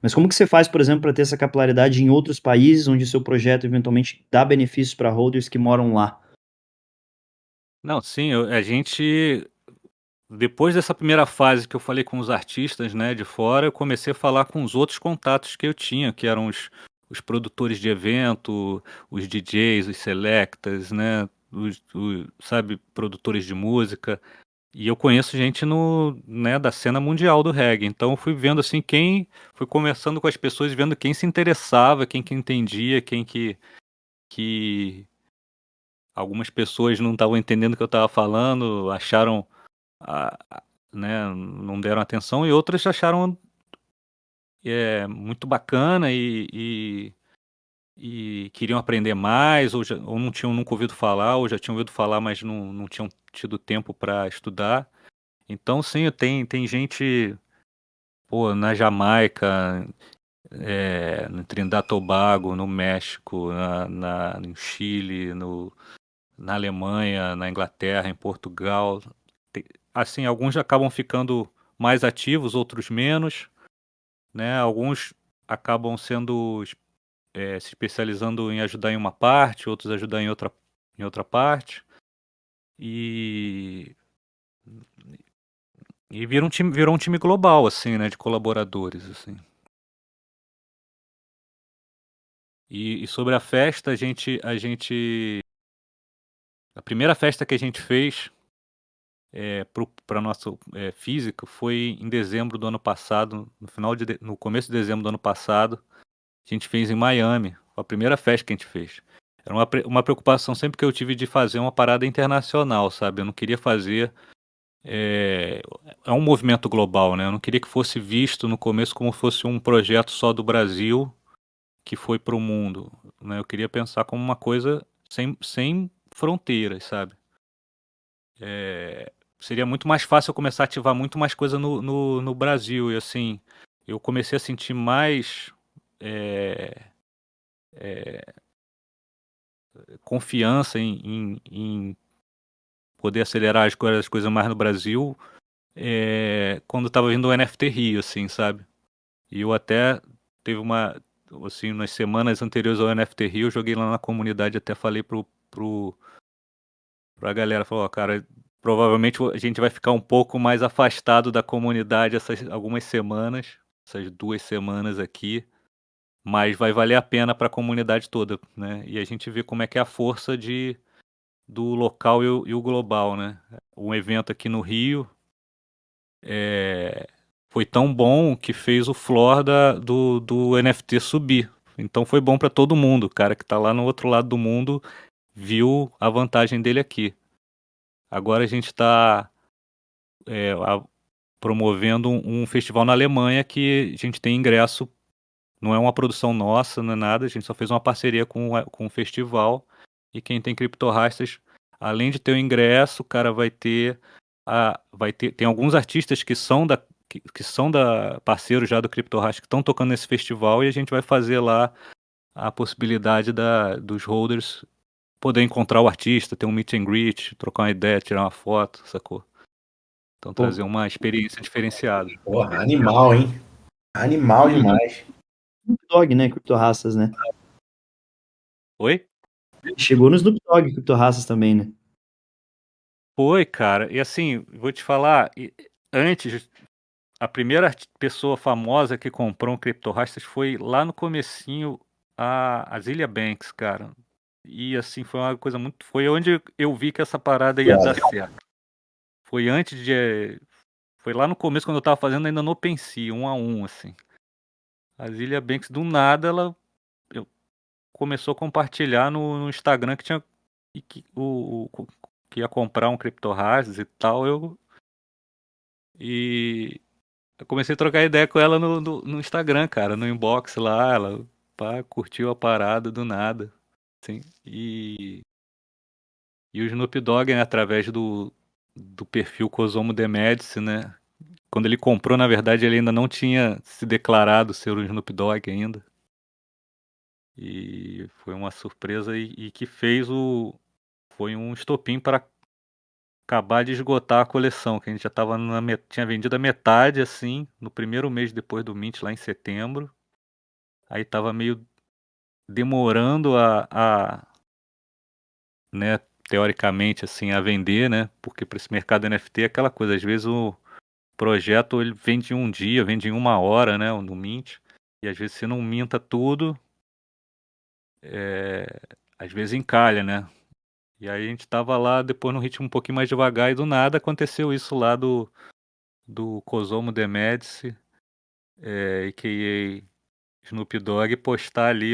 Mas como que você faz, por exemplo, para ter essa capilaridade em outros países onde o seu projeto eventualmente dá benefícios para holders que moram lá? Não, sim, a gente, depois dessa primeira fase que eu falei com os artistas, né, de fora, eu comecei a falar com os outros contatos que eu tinha, que eram os produtores de evento, os DJs, os selectas, né, sabe, produtores de música. E eu conheço gente né, da cena mundial do reggae. Então eu fui vendo assim fui conversando com as pessoas, vendo quem se interessava, quem que entendia, que algumas pessoas não estavam entendendo o que eu estava falando, acharam, né, não deram atenção, e outras acharam muito bacana e queriam aprender mais, ou não tinham nunca ouvido falar, ou já tinham ouvido falar, mas não tinham tido tempo para estudar. Então, sim, tem gente, pô, na Jamaica, no Trindade e Tobago, no México, no Chile, na Alemanha, na Inglaterra, em Portugal. Assim, alguns acabam ficando mais ativos, outros menos, né? Alguns acabam sendo se especializando em ajudar em uma parte, outros ajudar em outra parte. E virou um time global, assim, né, de colaboradores, assim. E sobre a festa, a primeira festa que a gente fez para nosso físico foi em dezembro do ano passado, no começo de dezembro do ano passado. A gente fez em Miami, foi a primeira festa que a gente fez. Era uma preocupação sempre que eu tive de fazer uma parada internacional, sabe? Eu não queria fazer. É um movimento global, né? Eu não queria que fosse visto no começo como fosse um projeto só do Brasil que foi para o mundo, né? Eu queria pensar como uma coisa sem fronteiras, sabe? Seria muito mais fácil eu começar a ativar muito mais coisa no Brasil. E assim, eu comecei a sentir mais é, confiança em poder acelerar as coisas mais no Brasil quando estava vindo o NFT Rio, assim, sabe? E eu até teve assim, nas semanas anteriores ao NFT Rio, eu joguei lá na comunidade, até falei pra galera, falou, ó, cara, provavelmente a gente vai ficar um pouco mais afastado da comunidade algumas semanas, essas 2 semanas aqui, mas vai valer a pena para a comunidade toda, né? E a gente vê como é que é a força do local e o global, né? Um evento aqui no Rio foi tão bom que fez o floor do NFT subir. Então foi bom para todo mundo. O cara que está lá no outro lado do mundo viu a vantagem dele aqui. Agora a gente está promovendo um festival na Alemanha que a gente tem ingresso, não é uma produção nossa, não é nada, a gente só fez uma parceria com o festival, e quem tem criptorastas, além de ter o ingresso, o cara tem alguns artistas que são da parceiros já do criptorasta que estão tocando nesse festival, e a gente vai fazer lá a possibilidade dos holders poder encontrar o artista, ter um meet and greet, trocar uma ideia, tirar uma foto, sacou? Então Pô, trazer uma experiência diferenciada. Porra, animal, hein? Animal demais. Snoop Dogg, né? Criptorraças, né? Oi? Chegou no Snoop Dogg, criptorraças também, né? Foi, cara. E assim, vou te falar, antes, a primeira pessoa famosa que comprou um criptorastas foi lá no comecinho a Zilia Banks, cara. E assim, foi uma coisa muito. Foi onde eu vi que essa parada ia dar certo. Foi antes de. Foi lá no começo, quando eu tava fazendo ainda no OpenSea, 1 a 1, assim. A Zilia Banks, do nada, começou a compartilhar no Instagram que tinha. Que ia comprar um criptorastas e tal. E eu comecei a trocar ideia com ela no Instagram, cara, no inbox lá, ela curtiu a parada do nada, assim, e o Snoop Dogg, né, através do perfil Cosomo The Medici, né, quando ele comprou, na verdade, ele ainda não tinha se declarado ser o Snoop Dogg ainda, e foi uma surpresa e que foi um estopim para acabar de esgotar a coleção, que a gente já tava tinha vendido a metade, assim, no primeiro mês depois do Mint, lá em setembro. Aí tava meio demorando né, teoricamente, assim, a vender, né? Porque para esse mercado NFT é aquela coisa, às vezes o projeto ele vende em um dia, vende em 1 hora, né, no Mint. E às vezes se não minta tudo, às vezes encalha, né? E aí a gente tava lá depois num ritmo um pouquinho mais devagar e do nada aconteceu isso lá do Cosomo The Medici, a.k.a. Snoop Dogg, postar ali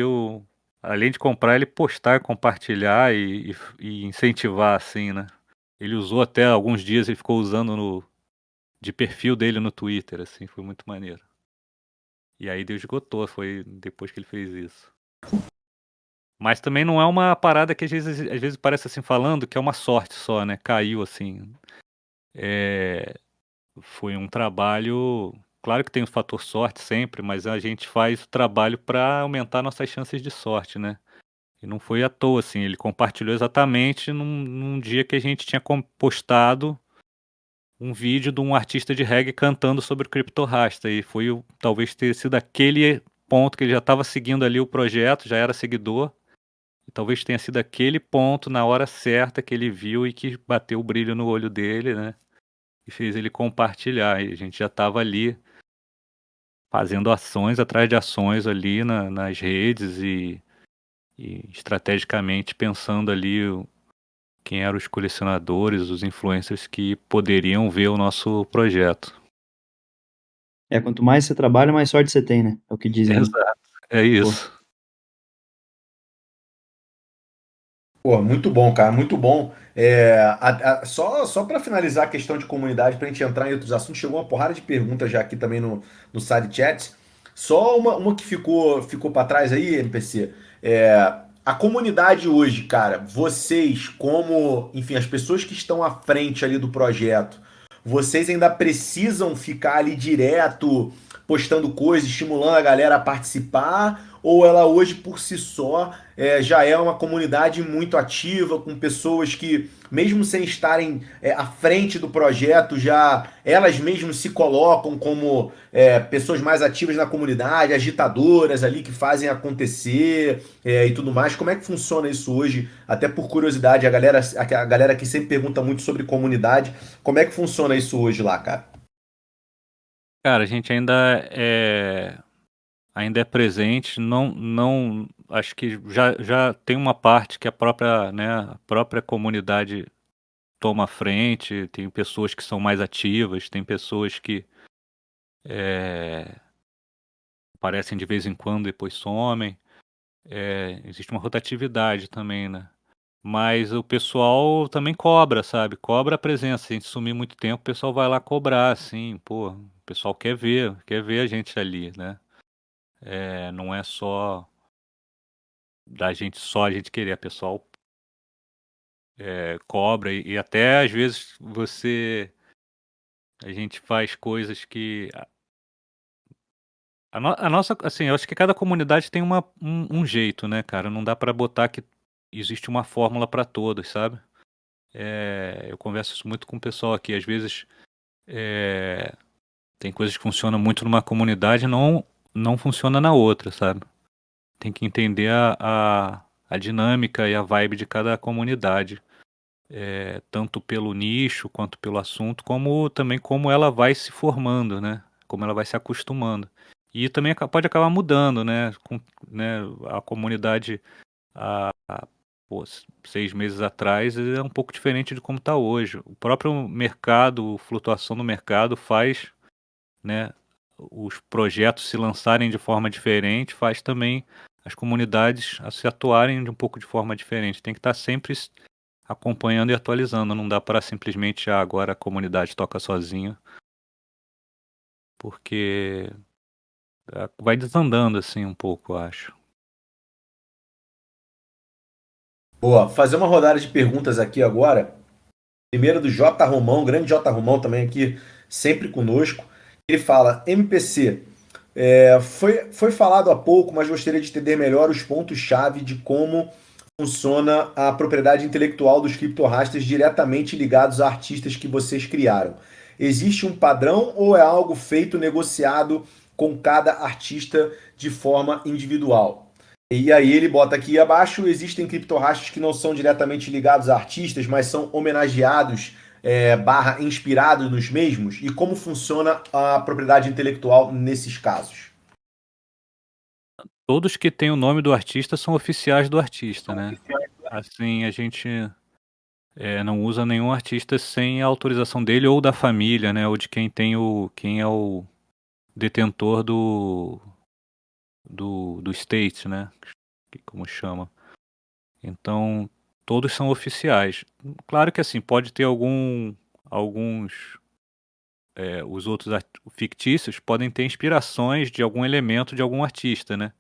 além de comprar, ele postar, compartilhar e incentivar, assim, né? Ele usou até alguns dias, ele ficou usando de perfil dele no Twitter, assim, foi muito maneiro. E aí Deus esgotou, foi depois que ele fez isso. Mas também não é uma parada que às vezes parece assim falando que é uma sorte só, né? Caiu assim. Foi um trabalho. Claro que tem o fator sorte sempre, mas a gente faz o trabalho para aumentar nossas chances de sorte, né? E não foi à toa, assim. Ele compartilhou exatamente num dia que a gente tinha postado um vídeo de um artista de reggae cantando sobre o Crypto Rasta. E foi talvez ter sido aquele ponto que ele já estava seguindo ali o projeto, já era seguidor, e talvez tenha sido aquele ponto na hora certa que ele viu e que bateu o brilho no olho dele, né? E fez ele compartilhar. E a gente já estava ali fazendo ações atrás de ações ali nas redes e estrategicamente pensando ali quem eram os colecionadores, os influencers que poderiam ver o nosso projeto. Quanto mais você trabalha, mais sorte você tem, né? É o que dizem, né? Exato, é Pô, isso. Pô, muito bom, cara, muito bom. Só para finalizar a questão de comunidade, para a gente entrar em outros assuntos, chegou uma porrada de perguntas já aqui também no side chat. Só uma que ficou para trás aí, NPC. A comunidade hoje, cara, vocês, como, enfim, as pessoas que estão à frente ali do projeto, vocês ainda precisam ficar ali direto postando coisas, estimulando a galera a participar? Ou ela hoje por si só já é uma comunidade muito ativa, com pessoas que, mesmo sem estarem à frente do projeto, já elas mesmas se colocam como pessoas mais ativas na comunidade, agitadoras ali que fazem acontecer e tudo mais. Como é que funciona isso hoje? Até por curiosidade, a galera aqui sempre pergunta muito sobre comunidade. Como é que funciona isso hoje lá, cara? Cara, a gente ainda é presente, não, acho que já tem uma parte que a própria comunidade toma a frente, tem pessoas que são mais ativas, tem pessoas que aparecem de vez em quando e depois somem. Existe uma rotatividade também, né? Mas o pessoal também cobra, sabe? Cobra a presença. Se a gente sumir muito tempo, o pessoal vai lá cobrar, assim, pô, o pessoal quer ver a gente ali, né? Não é só só a gente querer, a pessoal cobra e até às vezes a gente faz coisas que a nossa, assim, eu acho que cada comunidade tem um jeito, né, cara? Não dá pra botar que existe uma fórmula pra todos, sabe? Eu converso isso muito com o pessoal aqui. Às vezes tem coisas que funcionam muito numa comunidade e não funciona na outra, sabe? Tem que entender a dinâmica e a vibe de cada comunidade. Tanto pelo nicho quanto pelo assunto, como também como ela vai se formando, né? Como ela vai se acostumando. E também pode acabar mudando, né? Né, a comunidade pô, 6 meses atrás é um pouco diferente de como está hoje. O próprio mercado, flutuação do mercado faz, né, os projetos se lançarem de forma diferente, faz também as comunidades a se atuarem de um pouco de forma diferente. Tem que estar sempre acompanhando e atualizando. Não dá para simplesmente agora a comunidade toca sozinha, porque vai desandando assim um pouco, eu acho. Boa, fazer uma rodada de perguntas aqui agora. Primeiro do J. Romão, grande J. Romão também aqui, sempre conosco. Ele fala, MPC, foi falado há pouco, mas gostaria de entender melhor os pontos-chave de como funciona a propriedade intelectual dos criptorasters diretamente ligados a artistas que vocês criaram. Existe um padrão ou é algo feito negociado com cada artista de forma individual? E aí ele bota aqui abaixo, existem criptorrastros que não são diretamente ligados a artistas, mas são homenageados, barra inspirados nos mesmos, e como funciona a propriedade intelectual nesses casos? Todos que têm o nome do artista são oficiais do artista, né? Assim, a gente não usa nenhum artista sem a autorização dele ou da família, né? Ou de quem é o detentor do state, né? Como chama. Então, todos são oficiais. Claro que assim, pode ter alguns, os outros fictícios podem ter inspirações de algum elemento de algum artista, né?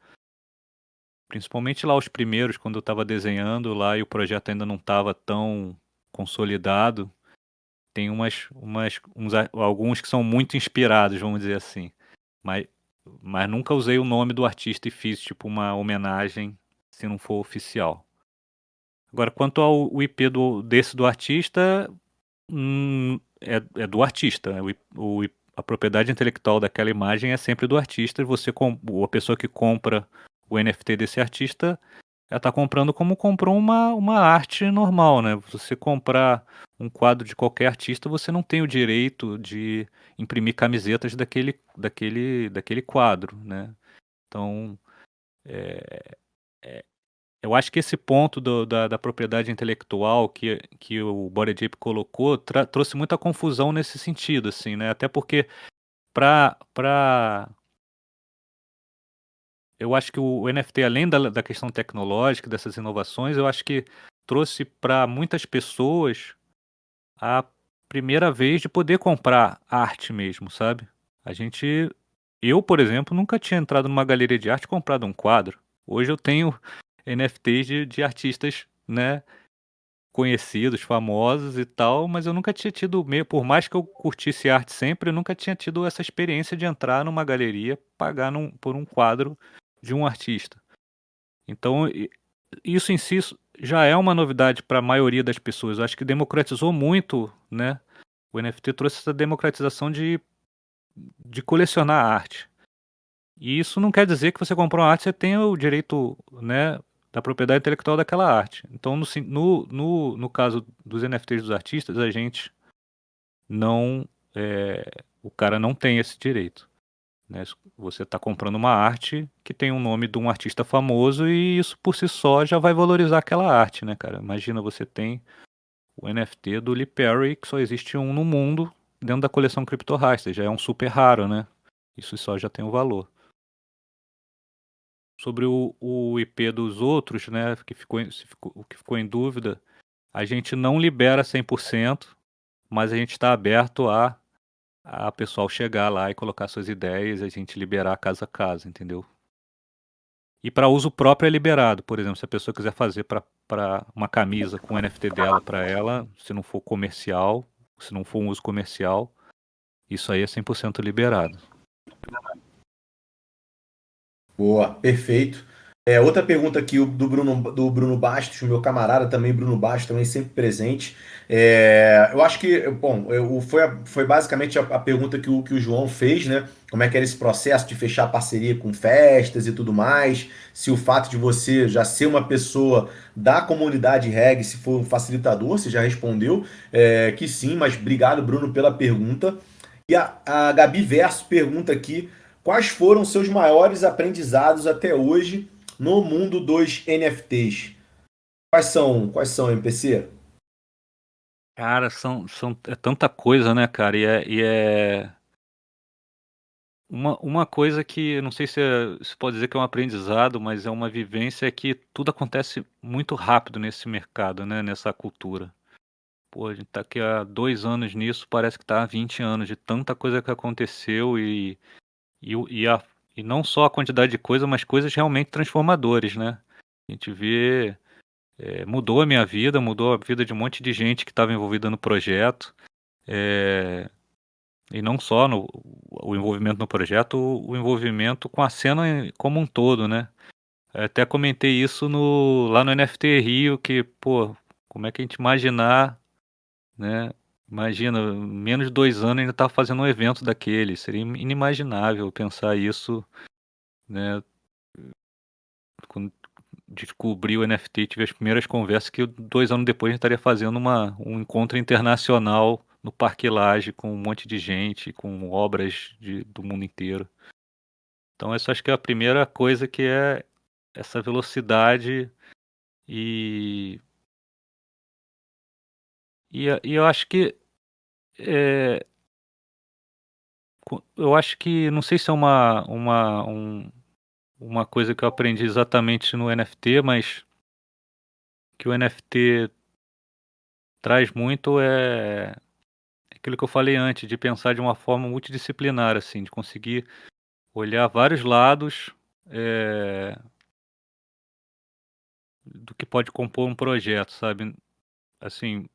Principalmente lá os primeiros, quando eu estava desenhando lá e o projeto ainda não estava tão consolidado, tem alguns que são muito inspirados, vamos dizer assim. Mas, mas nunca usei o nome do artista e fiz tipo uma homenagem se não for oficial. Agora, quanto ao o IP do artista, é do artista. a propriedade intelectual daquela imagem é sempre do artista, e a pessoa que compra o NFT desse artista, ela está comprando como comprou uma arte normal, né? Você comprar um quadro de qualquer artista, você não tem o direito de imprimir camisetas daquele quadro, né? Então, eu acho que esse ponto da propriedade intelectual que o Bored Ape colocou trouxe muita confusão nesse sentido, assim, né? Até porque para eu acho que o NFT, além da questão tecnológica, dessas inovações, eu acho que trouxe para muitas pessoas a primeira vez de poder comprar arte mesmo, sabe? A gente, eu, por exemplo, nunca tinha entrado numa galeria de arte e comprado um quadro. Hoje eu tenho NFTs de artistas, né, conhecidos, famosos e tal, mas eu nunca tinha tido, por mais que eu curtisse arte sempre, eu nunca tinha tido essa experiência de entrar numa galeria, pagar por um quadro de um artista. Então, isso em si já é uma novidade para a maioria das pessoas. Eu acho que democratizou muito, né? O NFT trouxe essa democratização de colecionar arte. E isso não quer dizer que você comprou uma arte, você tenha o direito, né, da propriedade intelectual daquela arte. Então, no caso dos NFTs dos artistas, a gente não. O cara não tem esse direito. Né? Você está comprando uma arte que tem um nome de um artista famoso e isso por si só já vai valorizar aquela arte, né, cara? Imagina, você tem o NFT do Lee Perry, que só existe um no mundo dentro da coleção Crypto Raster, já é um super raro, né? Isso só já tem um valor. Sobre o IP dos outros, né, o que ficou em dúvida, a gente não libera 100%, mas a gente está aberto a pessoal chegar lá e colocar suas ideias, a gente liberar caso a caso, entendeu? E para uso próprio é liberado, por exemplo, se a pessoa quiser fazer para uma camisa com o NFT dela para ela, se não for comercial, se não for um uso comercial, isso aí é 100% liberado. Boa, perfeito. Outra pergunta aqui do Bruno Bastos, o meu camarada também, Bruno Bastos, também sempre presente. Eu acho que, bom, foi basicamente a pergunta que o João fez, né? Como é que era esse processo de fechar parceria com festas e tudo mais, se o fato de você já ser uma pessoa da comunidade reggae, se for um facilitador, você já respondeu que sim, mas obrigado, Bruno, pela pergunta. E a Gabi Verso pergunta aqui: quais foram seus maiores aprendizados até hoje no mundo dos NFTs? Quais são, MPC? Cara, é tanta coisa, né, cara? E é uma coisa que eu não sei se pode dizer que é um aprendizado, mas é uma vivência é que tudo acontece muito rápido nesse mercado, né? Nessa cultura. Pô, a gente tá aqui há 2 anos nisso, parece que tá há 20 anos de tanta coisa que aconteceu e, o- e, a, e não só a quantidade de coisa, mas coisas realmente transformadoras, né? A gente vê, mudou a minha vida, mudou a vida de um monte de gente que estava envolvida no projeto. É, e não só o envolvimento no projeto, o envolvimento com a cena como um todo, né? Eu até comentei isso lá no NFT Rio, que, pô, como é que a gente imaginar, né? Imagina, menos de 2 anos ainda tá fazendo um evento daquele. Seria inimaginável pensar isso, né? Quando descobri o NFT, tive as primeiras conversas que 2 anos depois a gente estaria fazendo um encontro internacional no Parque Lage com um monte de gente, com obras do mundo inteiro. Então, essa acho que é a primeira coisa que é essa velocidade e, e eu acho que é, eu acho que não sei se é uma coisa que eu aprendi exatamente no NFT, mas que o NFT traz muito é aquilo que eu falei antes, de pensar de uma forma multidisciplinar, assim, de conseguir olhar vários lados do que pode compor um projeto, sabe? Assim,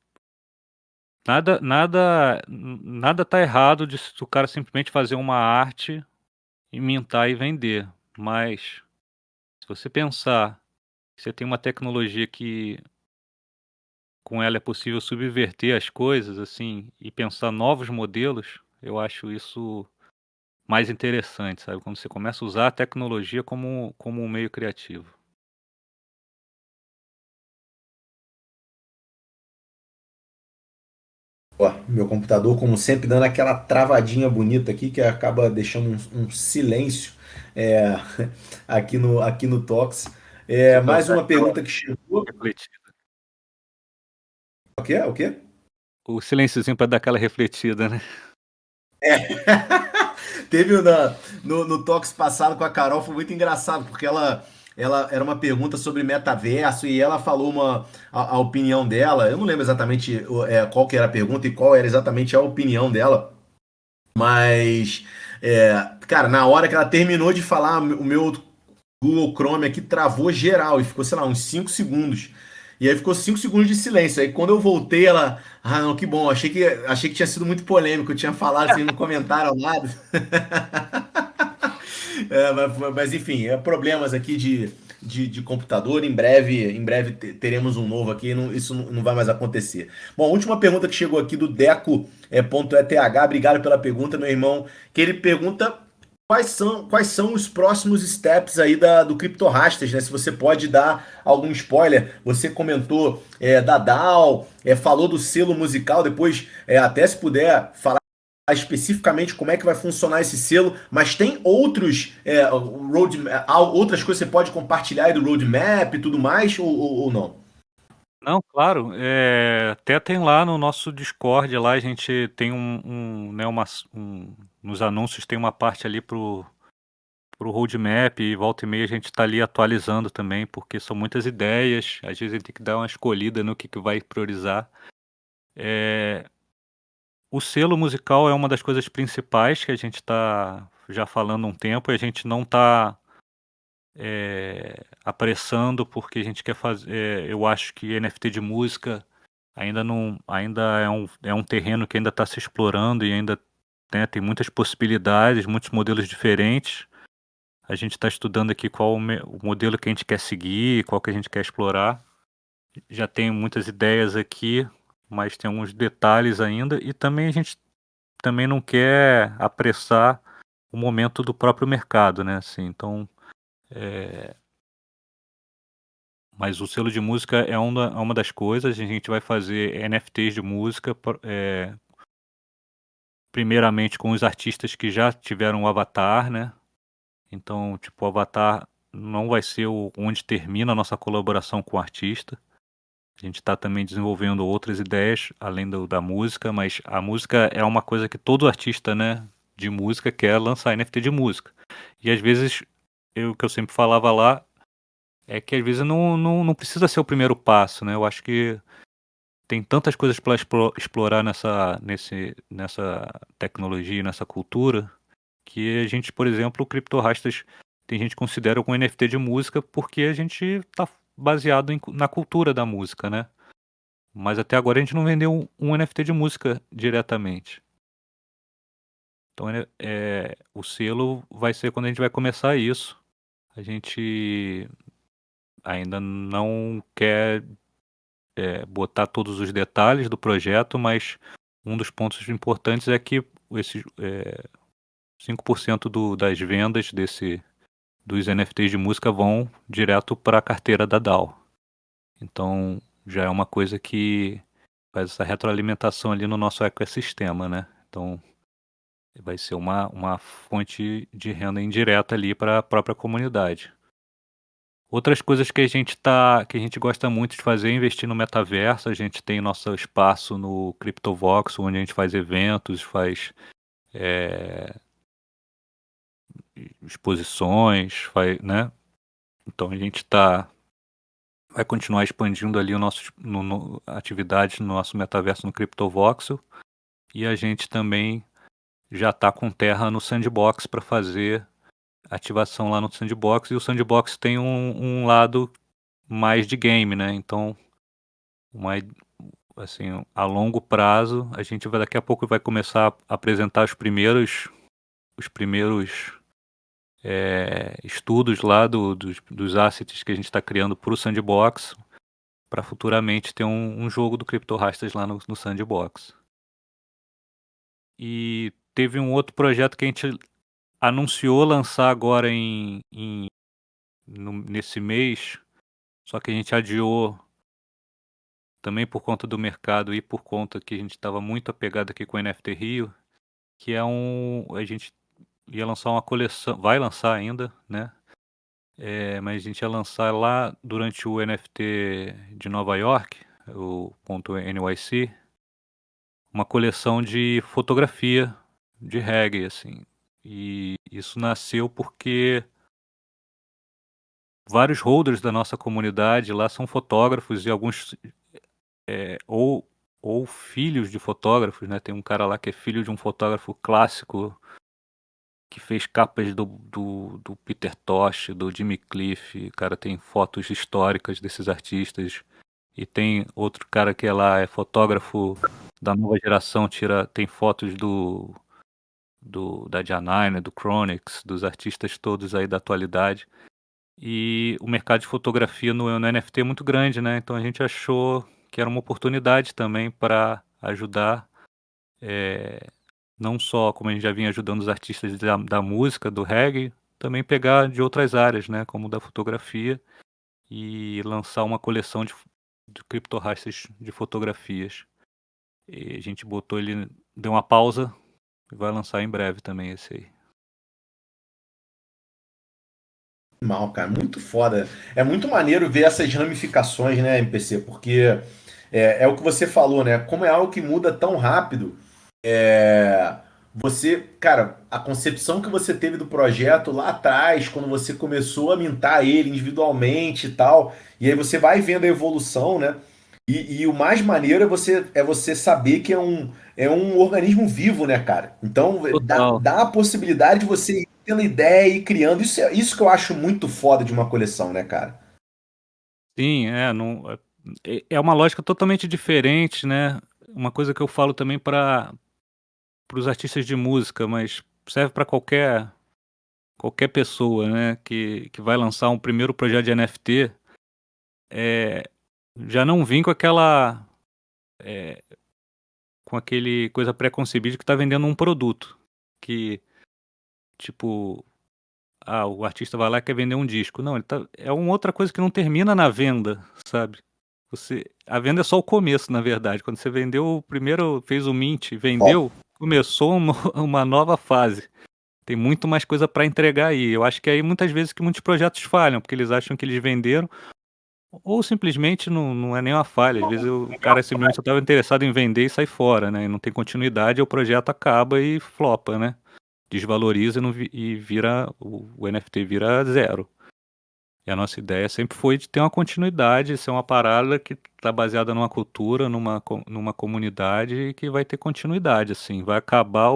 nada tá errado de se o cara simplesmente fazer uma arte e mintar e vender, mas se você pensar que você tem uma tecnologia que com ela é possível subverter as coisas, assim, e pensar novos modelos, Eu acho isso mais interessante, sabe? Quando você começa a usar a tecnologia como um meio criativo. Ó, meu computador, como sempre, dando aquela travadinha bonita aqui que acaba deixando um silêncio é, aqui no Tox. Você vai Mais usar uma aquela pergunta que chegou. refletida. O quê? O quê? O silênciozinho para dar aquela refletida, né? Teve no Tox passado com a Carol, foi muito engraçado, porque ela era uma pergunta sobre metaverso e ela falou a opinião dela. Eu não lembro exatamente qual que era a pergunta e qual era exatamente a opinião dela. Mas, cara, na hora que ela terminou de falar, o meu Google Chrome aqui travou geral e ficou, sei lá, uns 5 segundos. E aí ficou 5 segundos de silêncio. Aí quando eu voltei, ela. Ah, não, que bom. Achei que tinha sido muito polêmico. Eu tinha falado, vocês não comentaram nada. Mas, enfim, problemas aqui de computador. Em breve teremos um novo aqui. Isso não vai mais acontecer. Bom, a última pergunta que chegou aqui do Deco.eth. Obrigado pela pergunta, meu irmão. Que ele pergunta quais são os próximos steps aí do CryptoRastas, né? Se você pode dar algum spoiler. Você comentou da DAO, falou do selo musical. Depois, até se puder falar especificamente como é que vai funcionar esse selo, mas tem outras coisas que você pode compartilhar aí do roadmap e tudo mais, ou não? Não, claro. Até tem lá no nosso Discord, lá a gente tem né, nos anúncios tem uma parte ali pro roadmap e volta e meia a gente está ali atualizando também, porque são muitas ideias, às vezes a gente tem que dar uma escolhida no que vai priorizar. O selo musical é uma das coisas principais que a gente está já falando há um tempo e a gente não está apressando porque a gente quer fazer. Eu acho que NFT de música ainda não, ainda é um terreno que ainda está se explorando e ainda, né, tem muitas possibilidades, muitos modelos diferentes. A gente está estudando aqui qual o modelo que a gente quer seguir, qual que a gente quer explorar. Já tem muitas ideias aqui, mas tem alguns detalhes ainda e também a gente também não quer apressar o momento do próprio mercado, né? Assim, então, mas o selo de música é uma das coisas. A gente vai fazer NFTs de música, primeiramente com os artistas que já tiveram o avatar, né? Então, tipo, o avatar não vai ser onde termina a nossa colaboração com o artista. A gente está também desenvolvendo outras ideias além da música, mas a música é uma coisa que todo artista, né, de música quer lançar NFT de música. E às vezes, o que eu sempre falava lá é que às vezes não precisa ser o primeiro passo, né? Eu acho que tem tantas coisas para explorar nessa tecnologia, nessa cultura, que a gente, por exemplo, o CryptoRastas, tem gente que considera um NFT de música porque a gente está baseado na cultura da música, né? Mas até agora a gente não vendeu um NFT de música diretamente. Então o selo vai ser quando a gente vai começar isso. A gente ainda não quer botar todos os detalhes do projeto, mas um dos pontos importantes é que esses 5% das vendas dos NFTs de música vão direto para a carteira da DAO. Então já é uma coisa que faz essa retroalimentação ali no nosso ecossistema, né? Então vai ser uma fonte de renda indireta ali para a própria comunidade. Outras coisas que a gente gosta muito de fazer é investir no metaverso. A gente tem nosso espaço no CryptoVox, onde a gente faz eventos, faz exposições, né? Então a gente vai continuar expandindo ali o nosso atividades no nosso metaverso no CryptoVoxel e a gente também já está com terra no Sandbox para fazer ativação lá no Sandbox, e o Sandbox tem um lado mais de game, né? Então, assim, a longo prazo, a gente daqui a pouco vai começar a apresentar os primeiros estudos lá dos assets que a gente está criando para o Sandbox, para futuramente ter um jogo do CryptoRastas lá no Sandbox. E teve um outro projeto que a gente anunciou lançar agora nesse mês, só que a gente adiou também por conta do mercado e por conta que a gente estava muito apegado aqui com o NFT Rio, que é a gente ia lançar uma coleção, vai lançar ainda, né? Mas a gente ia lançar lá durante o NFT de Nova York, o .nyc, uma coleção de fotografia de reggae, assim. E isso nasceu porque vários holders da nossa comunidade lá são fotógrafos e alguns ou filhos de fotógrafos, né? Tem um cara lá que é filho de um fotógrafo clássico que fez capas do Peter Tosh, do Jimmy Cliff. O cara tem fotos históricas desses artistas. E tem outro cara que é fotógrafo da nova geração, tem fotos da Janine, do Chronix, dos artistas todos aí da atualidade. E o mercado de fotografia no NFT é muito grande, né? Então a gente achou que era uma oportunidade também para ajudar, não só como a gente já vinha ajudando os artistas da música, do reggae, também pegar de outras áreas, né? Como da fotografia, e lançar uma coleção de criptorraças de fotografias. E a gente deu uma pausa e vai lançar em breve também esse aí. Mal, cara, muito foda. É muito maneiro ver essas ramificações, né, MPC? Porque é o que você falou, né? Como é algo que muda tão rápido, cara, a concepção que você teve do projeto lá atrás, quando você começou a mintar ele individualmente e tal, e aí você vai vendo a evolução, né? E o mais maneiro é você saber que é um organismo vivo, né, cara? Então dá, Total. dá a possibilidade de você ir tendo ideia e criando. Isso que eu acho muito foda de uma coleção, né, cara? Sim, não, é uma lógica totalmente diferente, né? Uma coisa que eu falo também para os artistas de música, mas serve para qualquer pessoa, né, que vai lançar um primeiro projeto de NFT, já não vim com aquele coisa pré-concebida que está vendendo um produto, que tipo, o artista vai lá e quer vender um disco. Não, é uma outra coisa que não termina na venda, sabe? A venda é só o começo, na verdade. Quando você vendeu o primeiro, fez o mint, Ó, vendeu, começou uma nova fase. Tem muito mais coisa para entregar aí. Eu acho que aí muitas vezes que muitos projetos falham, porque eles acham que eles venderam, ou simplesmente não é nem uma falha. Às vezes o cara simplesmente só estava interessado em vender e sai fora, né? E não tem continuidade, o projeto acaba e flopa, né? Desvaloriza e vira, o NFT vira zero. E a nossa ideia sempre foi de ter uma continuidade, ser uma parada que está baseada numa cultura, numa comunidade e que vai ter continuidade, assim. Vai acabar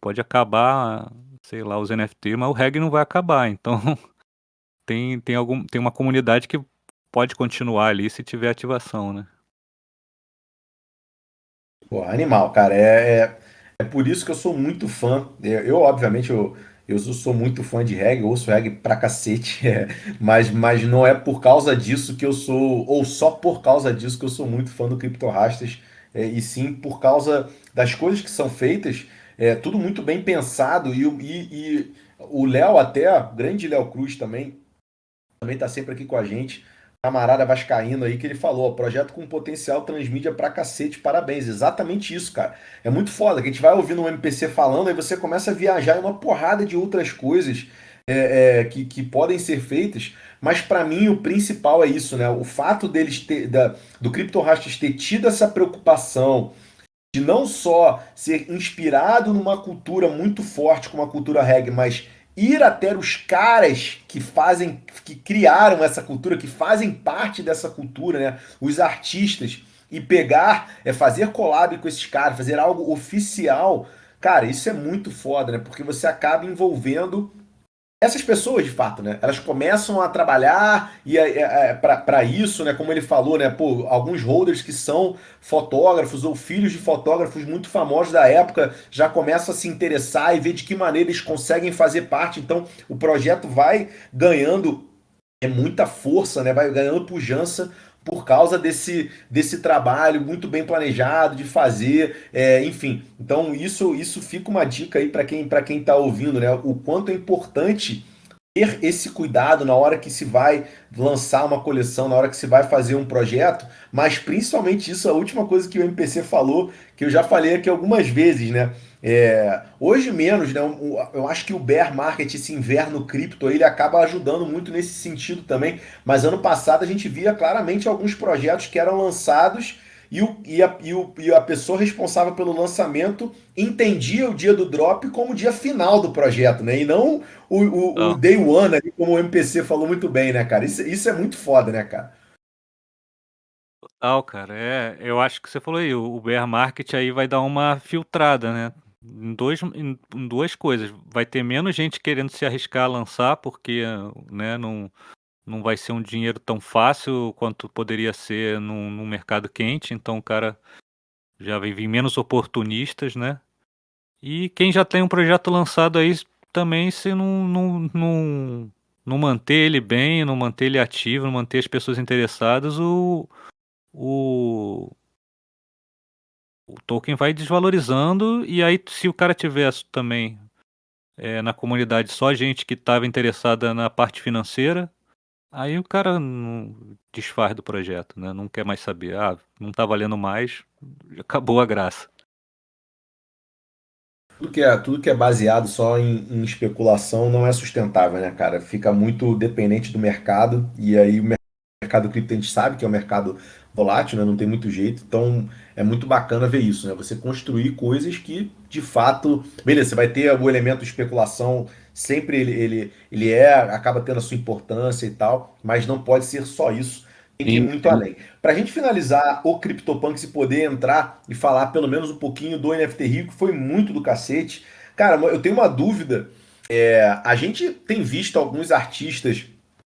pode acabar, sei lá, os NFT, mas o reggae não vai acabar. Então tem uma comunidade que pode continuar ali se tiver ativação, né? pô, animal, cara. É por isso que eu sou muito fã. Obviamente, eu sou muito fã de reggae, ouço reggae pra cacete, mas não é por causa disso que eu sou, ou só por causa disso que eu sou muito fã do Crypto Rastas, e sim por causa das coisas que são feitas, tudo muito bem pensado, e o Léo até, o grande Léo Cruz também tá sempre aqui com a gente. Camarada vascaíno aí que ele falou, ó, projeto com potencial transmídia pra cacete, parabéns. Exatamente isso, cara. É muito foda, que a gente vai ouvindo um MPC falando, aí você começa a viajar em uma porrada de outras coisas que podem ser feitas, mas pra mim o principal é isso, né? O fato do CryptoRastas ter tido essa preocupação de não só ser inspirado numa cultura muito forte como a cultura reggae, mas ir até os caras que criaram essa cultura, que fazem parte dessa cultura, né? Os artistas, e pegar, fazer collab com esses caras, fazer algo oficial. Cara, isso é muito foda, né? Porque você acaba envolvendo essas pessoas, de fato, né? Elas começam a trabalhar e para isso, né? Como ele falou, né? Pô, alguns holders que são fotógrafos ou filhos de fotógrafos muito famosos da época já começam a se interessar e ver de que maneira eles conseguem fazer parte. Então, o projeto vai ganhando é muita força, né? Vai ganhando pujança por causa desse trabalho muito bem planejado de fazer, enfim. Então isso fica uma dica aí para quem está ouvindo, né? O quanto é importante ter esse cuidado na hora que se vai lançar uma coleção, na hora que se vai fazer um projeto, mas principalmente isso, a última coisa que o MPC falou, que eu já falei aqui algumas vezes, né? Hoje menos, né? Eu acho que o bear market, esse inverno cripto, ele acaba ajudando muito nesse sentido também. Mas ano passado a gente via claramente alguns projetos que eram lançados e a pessoa responsável pelo lançamento entendia o dia do drop como o dia final do projeto, né? E não o Então, day one, ali, como o MPC falou muito bem, né, cara? Isso é muito foda, né, cara? total, cara. Eu acho que você falou aí, o bear market aí vai dar uma filtrada, né? Em duas coisas. Vai ter menos gente querendo se arriscar a lançar, porque, né, não vai ser um dinheiro tão fácil quanto poderia ser num mercado quente. Então o cara já vai vir menos oportunistas, né? E quem já tem um projeto lançado aí também, se não manter ele bem, não manter ele ativo, não manter as pessoas interessadas, o, o token vai desvalorizando. E aí, se o cara tiver também na comunidade só gente que estava interessada na parte financeira, aí o cara não desfaz do projeto, né? Não quer mais saber. Ah, não tá valendo mais, acabou a graça. Tudo que é baseado só em especulação não é sustentável, né, cara? Fica muito dependente do mercado, e aí o mercado cripto a gente sabe que é um mercado volátil, né? Não tem muito jeito. Então é muito bacana ver isso, né? Você construir coisas que, de fato, beleza, você vai ter o elemento especulação, sempre acaba tendo a sua importância e tal, mas não pode ser só isso. Tem que ir Sim, muito sim. além. Para a gente finalizar o CryptoPunks e poder entrar e falar pelo menos um pouquinho do NFT Rico, foi muito do cacete. Cara, eu tenho uma dúvida. A gente tem visto alguns artistas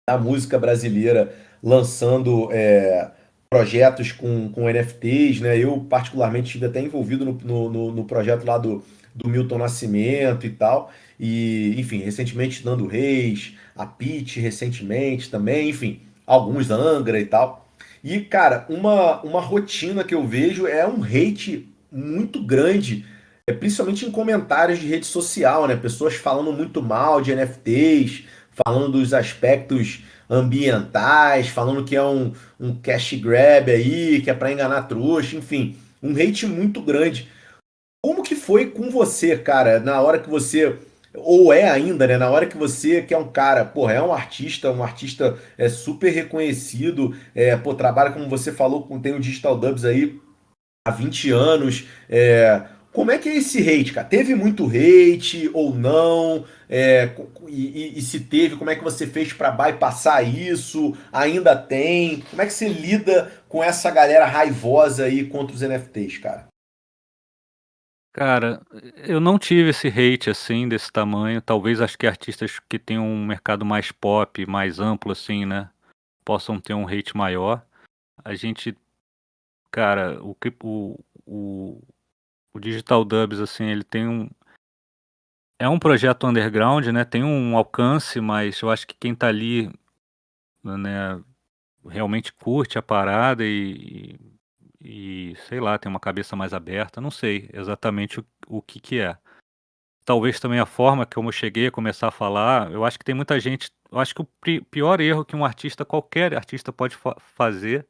da música brasileira lançando projetos com NFTs, né? Eu, particularmente, estive até envolvido no projeto lá do Milton Nascimento e tal. E, enfim, recentemente Nando Reis, a Pitty recentemente também, enfim, alguns Angra e tal. E, cara, uma rotina que eu vejo é um hate muito grande, principalmente em comentários de rede social, né? Pessoas falando muito mal de NFTs, falando dos aspectos ambientais, falando que é um cash grab aí, que é para enganar trouxa, enfim, um hate muito grande. Como que foi com você, cara, na hora que você, ou é ainda, né, na hora que você, que é um cara, porra, é um artista super reconhecido, pô, trabalha, como você falou, tem o Digital Dubs aí há 20 anos. Como é que é esse hate, cara? Teve muito hate ou não? E se teve, como é que você fez para bypassar isso? Ainda tem? Como é que você lida com essa galera raivosa aí contra os NFTs, cara? Cara, eu não tive esse hate assim, desse tamanho. Talvez acho que artistas que tenham um mercado mais pop, mais amplo, assim, né? Possam ter um hate maior. A gente, cara, o Digital Dubs, assim, ele tem um. É um projeto underground, né? Tem um alcance, mas eu acho que quem tá ali, né, realmente curte a parada e sei lá, tem uma cabeça mais aberta. Não sei exatamente o que que é. Talvez também a forma como eu cheguei a começar a falar, eu acho que tem muita gente. Eu acho que o pior erro que um artista, qualquer artista pode fazer,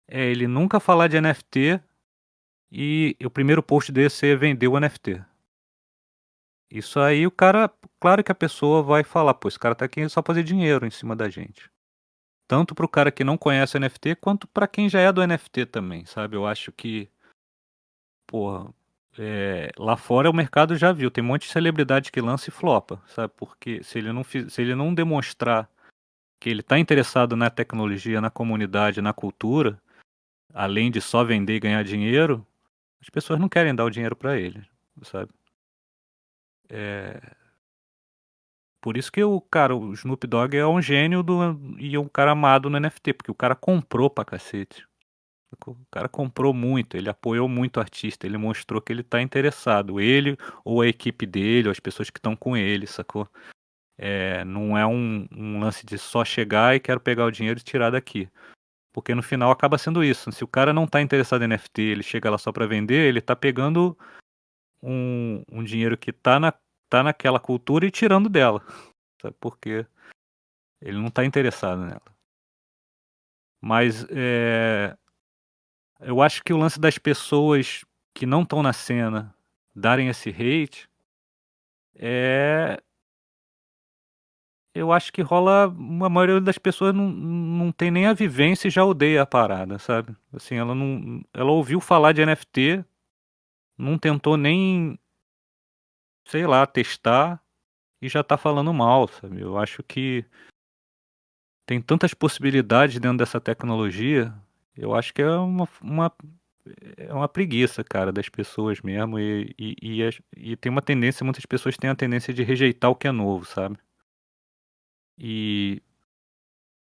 é ele nunca falar de NFT e o primeiro post dele ser vender o NFT. Isso aí o cara, claro que a pessoa vai falar, pô, esse cara tá aqui só pra fazer dinheiro em cima da gente. Tanto pro cara que não conhece o NFT, quanto pra quem já é do NFT também, sabe? Eu acho que, porra, lá fora o mercado já viu, tem um monte de celebridade que lança e flopa, sabe? Porque se ele não demonstrar que ele tá interessado na tecnologia, na comunidade, na cultura, além de só vender e ganhar dinheiro, as pessoas não querem dar o dinheiro pra ele, sabe? É, por isso que o Snoop Dogg é um gênio e é um cara amado no NFT, porque o cara comprou pra cacete. O cara comprou muito, ele apoiou muito o artista, ele mostrou que ele tá interessado, ele ou a equipe dele, ou as pessoas que estão com ele, sacou? Não é um lance de só chegar e quero pegar o dinheiro e tirar daqui. Porque no final acaba sendo isso. Se o cara não tá interessado em NFT, ele chega lá só para vender, ele tá pegando um dinheiro que tá naquela cultura e tirando dela. Sabe? Porque ele não tá interessado nela. Mas eu acho que o lance das pessoas que não estão na cena darem esse hate é. Eu acho que rola. A maioria das pessoas não tem nem a vivência e já odeia a parada, sabe? Assim, ela não. Ela ouviu falar de NFT, não tentou nem, sei lá, testar e já tá falando mal, sabe? Eu acho que tem tantas possibilidades dentro dessa tecnologia, eu acho que é uma preguiça, cara, das pessoas mesmo. E tem uma tendência, muitas pessoas têm a tendência de rejeitar o que é novo, sabe? E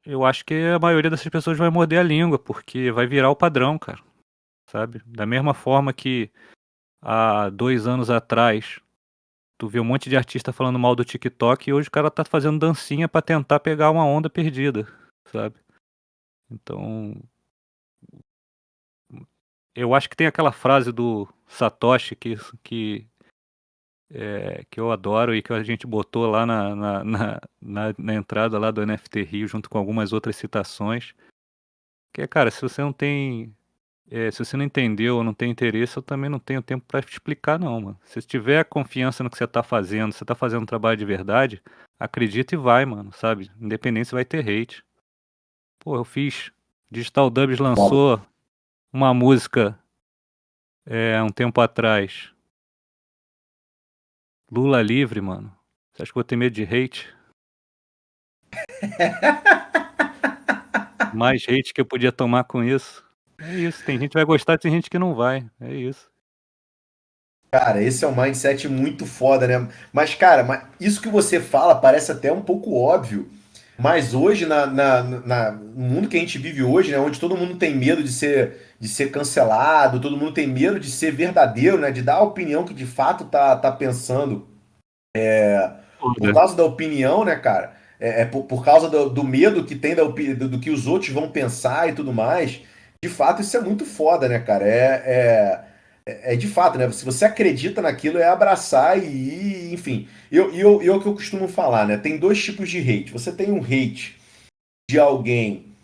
eu acho que a maioria dessas pessoas vai morder a língua, porque vai virar o padrão, cara, sabe? Da mesma forma que há 2 anos atrás, tu vê um monte de artista falando mal do TikTok e hoje o cara tá fazendo dancinha pra tentar pegar uma onda perdida, sabe? Então, eu acho que tem aquela frase do Satoshi que eu adoro e que a gente botou lá na entrada lá do NFT Rio, junto com algumas outras citações, que é, cara, se você não entendeu ou não tem interesse, eu também não tenho tempo pra te explicar, não, mano. Se você tiver confiança no que você tá fazendo, você tá fazendo um trabalho de verdade, acredita e vai, mano, sabe? Independente se vai ter hate. Pô, eu fiz. Digital Dubs lançou uma música um tempo atrás. Lula livre, mano. Você acha que eu vou ter medo de hate? Mais hate que eu podia tomar com isso. É isso, tem gente que vai gostar, tem gente que não vai. É isso. Cara, esse é um mindset muito foda, né? Mas, cara, isso que você fala parece até um pouco óbvio. Mas hoje, no mundo que a gente vive hoje, né, onde todo mundo tem medo de ser cancelado, todo mundo tem medo de ser verdadeiro, né, de dar a opinião que de fato tá pensando por Foda. causa da opinião, né, cara? Por causa do medo que tem do que os outros vão pensar e tudo mais. De fato, isso é muito foda, né, cara? É de fato, né? Se você acredita naquilo, é abraçar enfim. E o que eu costumo falar, né? Tem dois tipos de hate. Você tem um hate de alguém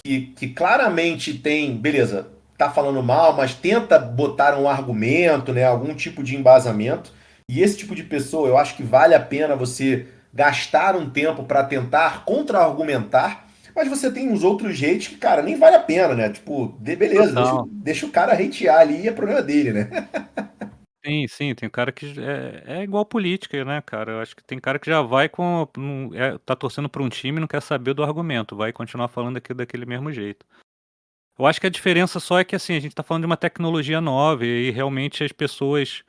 que claramente tem, beleza, tá falando mal, mas tenta botar um argumento, né? Algum tipo de embasamento. E esse tipo de pessoa, eu acho que vale a pena você gastar um tempo para tentar contra-argumentar. Mas você tem uns outros hates que, cara, nem vale a pena, né? Tipo, beleza, Total. deixa o cara hatear ali e é problema dele, né? Sim, sim, tem cara que é igual política, né, cara? Eu acho que tem cara que já vai tá torcendo pra um time e não quer saber do argumento, vai continuar falando aquilo daquele mesmo jeito. Eu acho que a diferença só é que, assim, a gente tá falando de uma tecnologia nova e realmente as pessoas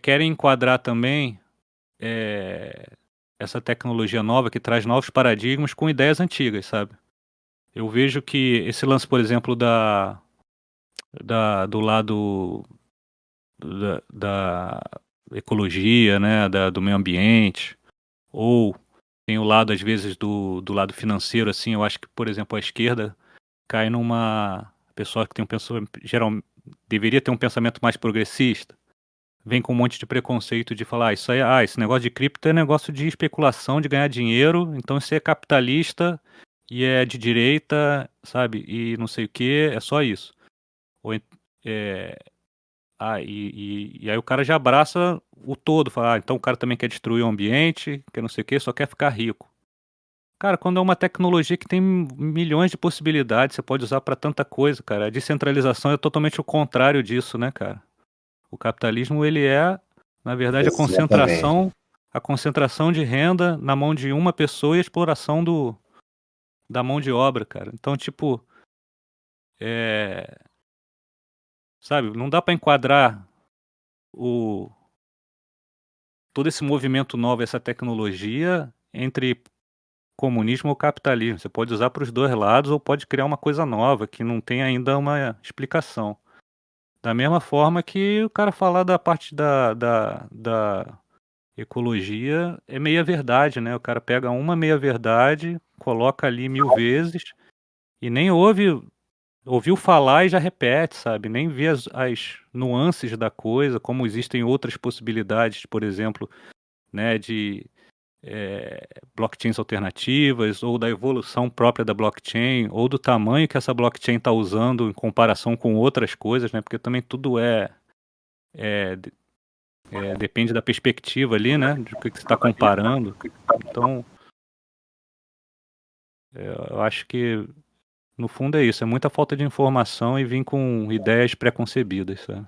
querem enquadrar também é, essa tecnologia nova que traz novos paradigmas com ideias antigas, sabe? Eu vejo que esse lance, por exemplo, do lado da ecologia, né, do meio ambiente, ou tem o lado, às vezes, do lado financeiro, assim, eu acho que, por exemplo, a esquerda cai numa pessoa que tem um pensamento, deveria ter um pensamento mais progressista, vem com um monte de preconceito de falar, isso aí, esse negócio de cripto é negócio de especulação, de ganhar dinheiro, então isso é capitalista e é de direita, sabe, e não sei o que, é só isso. Ou, é, e aí o cara já abraça o todo, fala, então o cara também quer destruir o ambiente, quer não sei o que, só quer ficar rico. Cara, quando é uma tecnologia que tem milhões de possibilidades, você pode usar para tanta coisa, cara. A descentralização é totalmente o contrário disso, né, cara? O capitalismo, ele é, na verdade, Exatamente. a concentração de renda na mão de uma pessoa e a exploração da mão de obra, cara. Então, tipo, é, sabe, não dá para enquadrar o todo esse movimento novo, essa tecnologia entre comunismo ou capitalismo. Você pode usar para os dois lados ou pode criar uma coisa nova que não tem ainda uma explicação. Da mesma forma que o cara falar da parte ecologia é meia-verdade, né? O cara pega uma meia-verdade, coloca ali 1000 vezes e nem ouviu falar e já repete, sabe? Nem vê as nuances da coisa, como existem outras possibilidades, por exemplo, né, de blockchains alternativas, ou da evolução própria da blockchain, ou do tamanho que essa blockchain está usando em comparação com outras coisas, né? Porque também tudo é, depende da perspectiva ali, né? De o que você está comparando. Então, eu acho que no fundo é isso, é muita falta de informação e vir com ideias pré-concebidas, sabe?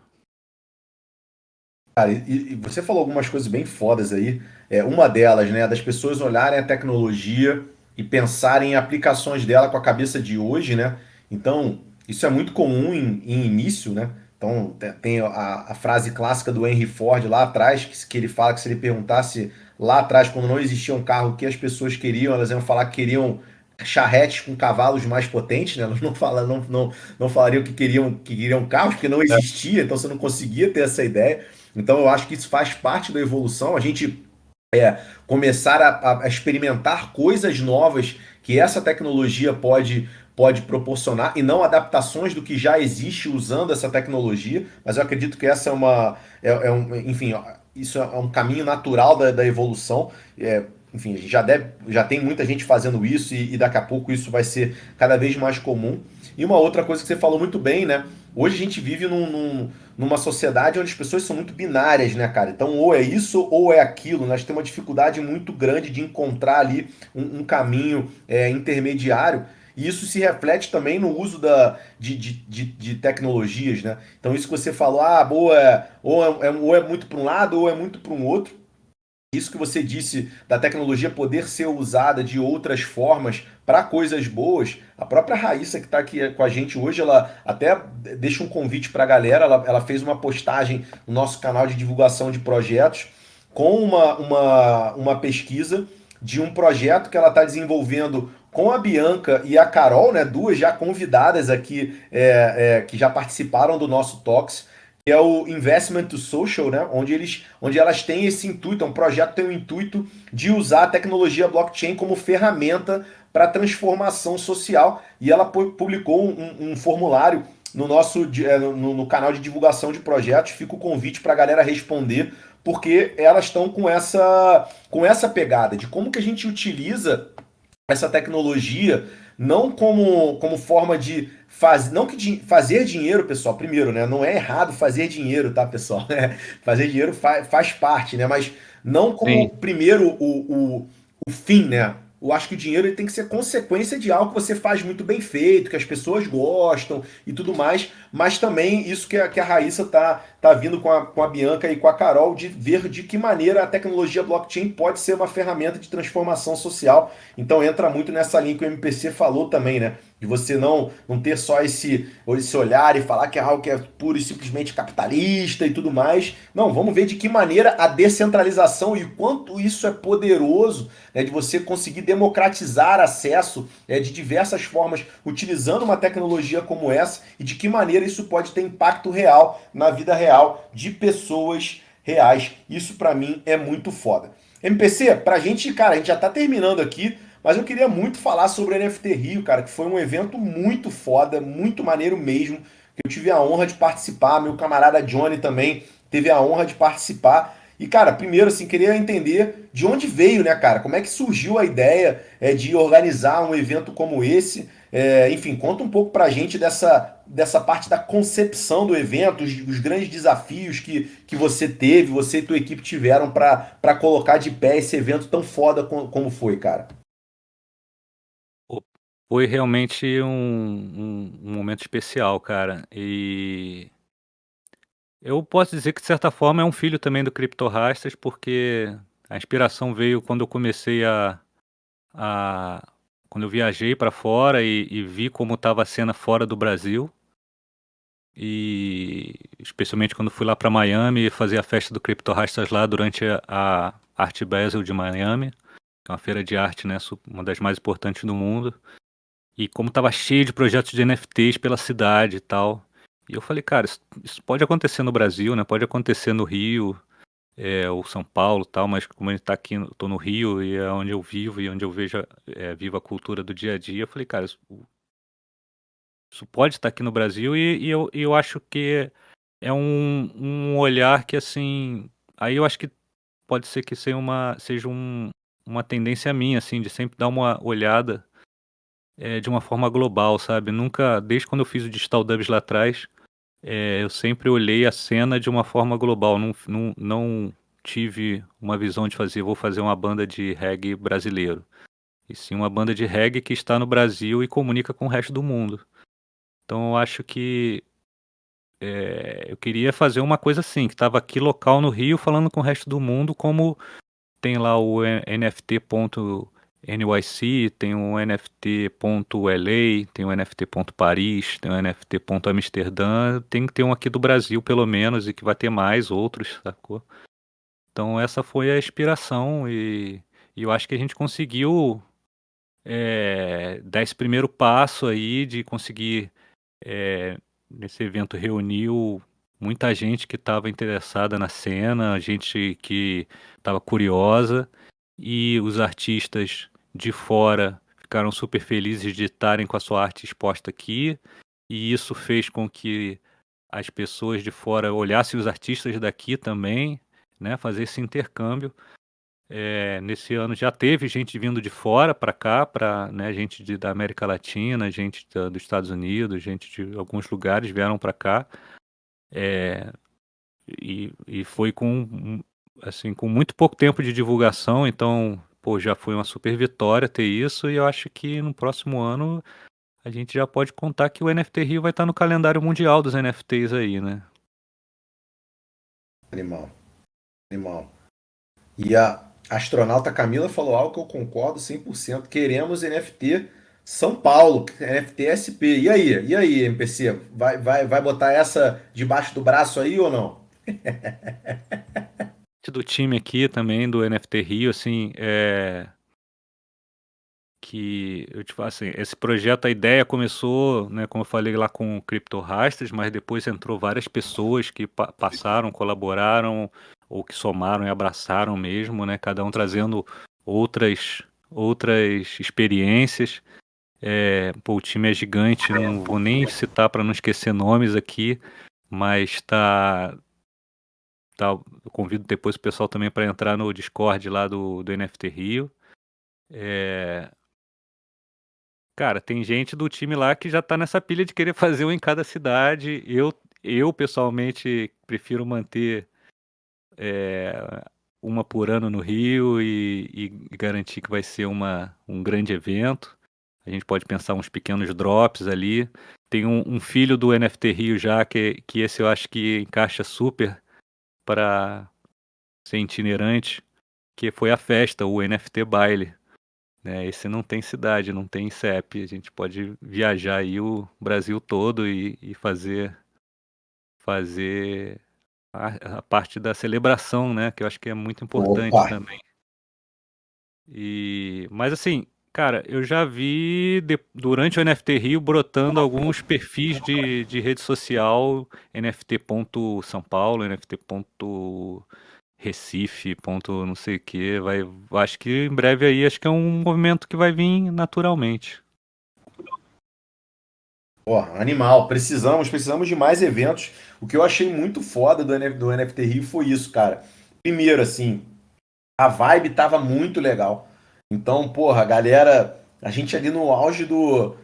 Cara, e você falou algumas coisas bem fodas aí. Uma delas, né, das pessoas olharem a tecnologia e pensarem em aplicações dela com a cabeça de hoje, né? Então, isso é muito comum em início, né? Então, tem a frase clássica do Henry Ford lá atrás, que ele fala que se ele perguntasse lá atrás, quando não existia um carro, o que as pessoas queriam, elas iam falar que queriam charretes com cavalos mais potentes, né? Elas não falariam que queriam carros, porque não existia, então você não conseguia ter essa ideia. Então eu acho que isso faz parte da evolução, a gente começar a experimentar coisas novas que essa tecnologia pode proporcionar e não adaptações do que já existe usando essa tecnologia, mas eu acredito que essa enfim, isso é um caminho natural da evolução. Enfim, a gente já tem muita gente fazendo isso e daqui a pouco isso vai ser cada vez mais comum. E uma outra coisa que você falou muito bem, né? Hoje a gente vive numa sociedade onde as pessoas são muito binárias, né, cara? Então, ou é isso ou é aquilo. Nós temos uma dificuldade muito grande de encontrar ali um caminho intermediário. E isso se reflete também no uso de tecnologias, né? Então, isso que você falou, boa, ou é muito para um lado ou é muito para um outro. Isso que você disse da tecnologia poder ser usada de outras formas para coisas boas, a própria Raíssa que está aqui com a gente hoje, ela até deixa um convite para a galera, ela fez uma postagem no nosso canal de divulgação de projetos com uma pesquisa de um projeto que ela está desenvolvendo com a Bianca e a Carol, né, duas já convidadas aqui que já participaram do nosso Talks, que é o Investment to Social, né? Onde elas têm esse intuito, um projeto tem o intuito de usar a tecnologia blockchain como ferramenta para transformação social. E ela publicou um formulário no canal de divulgação de projetos. Fica o convite para a galera responder, porque elas estão com essa pegada de como que a gente utiliza essa tecnologia não como forma de fazer, não que fazer dinheiro, pessoal, primeiro, né? Não é errado fazer dinheiro, tá, pessoal? Fazer dinheiro faz parte, né? Mas não como Sim. primeiro o fim, né? Eu acho que o dinheiro ele tem que ser consequência de algo que você faz muito bem feito, que as pessoas gostam e tudo mais, mas também isso que a Raíssa tá vindo com a Bianca e com a Carol, de ver de que maneira a tecnologia blockchain pode ser uma ferramenta de transformação social. Então entra muito nessa linha que o MPC falou também, né? De você não ter só esse olhar e falar que é algo que é puro e simplesmente capitalista e tudo mais. Não, vamos ver de que maneira a descentralização e quanto isso é poderoso, né, de você conseguir democratizar acesso de diversas formas, utilizando uma tecnologia como essa, e de que maneira isso pode ter impacto real na vida real de pessoas reais. Isso para mim é muito foda. MPC, pra gente, cara, a gente já tá terminando aqui, mas eu queria muito falar sobre o NFT Rio, cara, que foi um evento muito foda, muito maneiro mesmo, que eu tive a honra de participar, meu camarada Johnny também teve a honra de participar. E, cara, primeiro, assim, queria entender de onde veio, né, cara? Como é que surgiu a ideia de organizar um evento como esse? Enfim, conta um pouco pra gente dessa parte da concepção do evento, os grandes desafios que você teve, você e tua equipe tiveram pra colocar de pé esse evento tão foda como foi, cara. Pô, foi realmente um momento especial, cara. E eu posso dizer que, de certa forma, é um filho também do CryptoRastas, porque a inspiração veio quando eu comecei a quando eu viajei para fora e vi como estava a cena fora do Brasil, e especialmente quando fui lá para Miami fazer a festa do CryptoRastas lá durante a Art Basel de Miami, que é uma feira de arte, né, uma das mais importantes do mundo. E como tava cheio de projetos de NFTs pela cidade e tal. E eu falei, cara, isso pode acontecer no Brasil, né? Pode acontecer no Rio. ou São Paulo e tal, mas como ele tá aqui, tô no Rio e é onde eu vivo e onde eu vivo a cultura do dia a dia, eu falei, cara, isso pode estar aqui no Brasil e eu acho que é um olhar que, assim, aí eu acho que pode ser que seja uma tendência minha, assim, de sempre dar uma olhada de uma forma global, sabe? Nunca, desde quando eu fiz o Digital Dubs lá atrás, eu sempre olhei a cena de uma forma global. Não tive uma visão de vou fazer uma banda de reggae brasileiro. E sim uma banda de reggae que está no Brasil e comunica com o resto do mundo. Então eu acho que eu queria fazer uma coisa assim, que estava aqui local no Rio, falando com o resto do mundo, como tem lá o NFT.NYC, tem o NFT.LA, tem o NFT.Paris, tem o NFT.Amsterdã, tem que ter um aqui do Brasil, pelo menos, e que vai ter mais outros, sacou? Então essa foi a inspiração e eu acho que a gente conseguiu dar esse primeiro passo aí de conseguir, nesse evento reuniu muita gente que estava interessada na cena, gente que estava curiosa, e os artistas de fora ficaram super felizes de estarem com a sua arte exposta aqui, e isso fez com que as pessoas de fora olhassem os artistas daqui também, né, fazer esse intercâmbio. Nesse ano já teve gente vindo de fora para cá, né, gente da América Latina, gente dos Estados Unidos, gente de alguns lugares vieram para cá, é, e foi assim, com muito pouco tempo de divulgação, então, pô, já foi uma super vitória ter isso, e eu acho que no próximo ano a gente já pode contar que o NFT Rio vai estar no calendário mundial dos NFTs aí, né? Animal, animal. E a astronauta Camila falou algo que eu concordo 100%. Queremos NFT São Paulo, NFT SP. E aí, MPC? Vai botar essa debaixo do braço aí ou não? Do time aqui também, do NFT Rio, assim, que eu te falo assim, esse projeto, a ideia começou, né, como eu falei lá com o Crypto Rasters, mas depois entrou várias pessoas que passaram, colaboraram ou que somaram e abraçaram mesmo, né, cada um trazendo outras experiências. Pô, o time é gigante, não vou nem citar para não esquecer nomes aqui, mas eu convido depois o pessoal também para entrar no Discord lá do NFT Rio. Cara, tem gente do time lá que já tá nessa pilha de querer fazer um em cada cidade. Eu pessoalmente prefiro manter é, uma por ano no Rio e garantir que vai ser um grande evento. A gente pode pensar uns pequenos drops ali. Tem um filho do NFT Rio já, que esse eu acho que encaixa super para ser itinerante, que foi a festa, o NFT Baile. Né? Esse não tem cidade, não tem CEP. A gente pode viajar aí o Brasil todo e fazer a parte da celebração, né? Que eu acho que é muito importante Opa! também. Mas assim, cara, eu já vi durante o NFT Rio brotando alguns perfis de rede social, NFT.São Paulo, NFT.Recife, ponto não sei o que, acho que em breve aí, acho que é um movimento que vai vir naturalmente. Ó, animal, precisamos de mais eventos. O que eu achei muito foda do NFT Rio foi isso, cara. Primeiro, assim, a vibe tava muito legal. Então, porra, a gente ali no auge do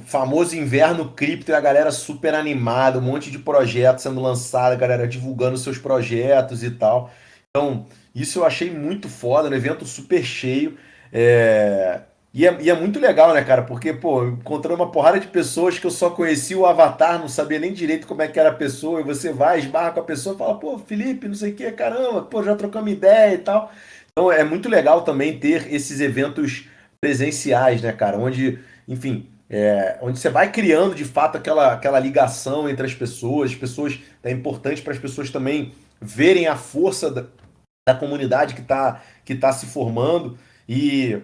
famoso inverno cripto e a galera super animada, um monte de projetos sendo lançado, a galera divulgando seus projetos e tal. Então, isso eu achei muito foda, no evento super cheio. É, e é muito legal, né, cara? Porque, pô, eu encontrei uma porrada de pessoas que eu só conhecia o avatar, não sabia nem direito como é que era a pessoa, e você vai, esbarra com a pessoa e fala, pô, Felipe, não sei o que, caramba, pô, já trocamos ideia e tal. Então é muito legal também ter esses eventos presenciais, né, cara? Onde, enfim, onde você vai criando de fato aquela ligação entre as pessoas, é importante para as pessoas também verem a força da comunidade que tá se formando e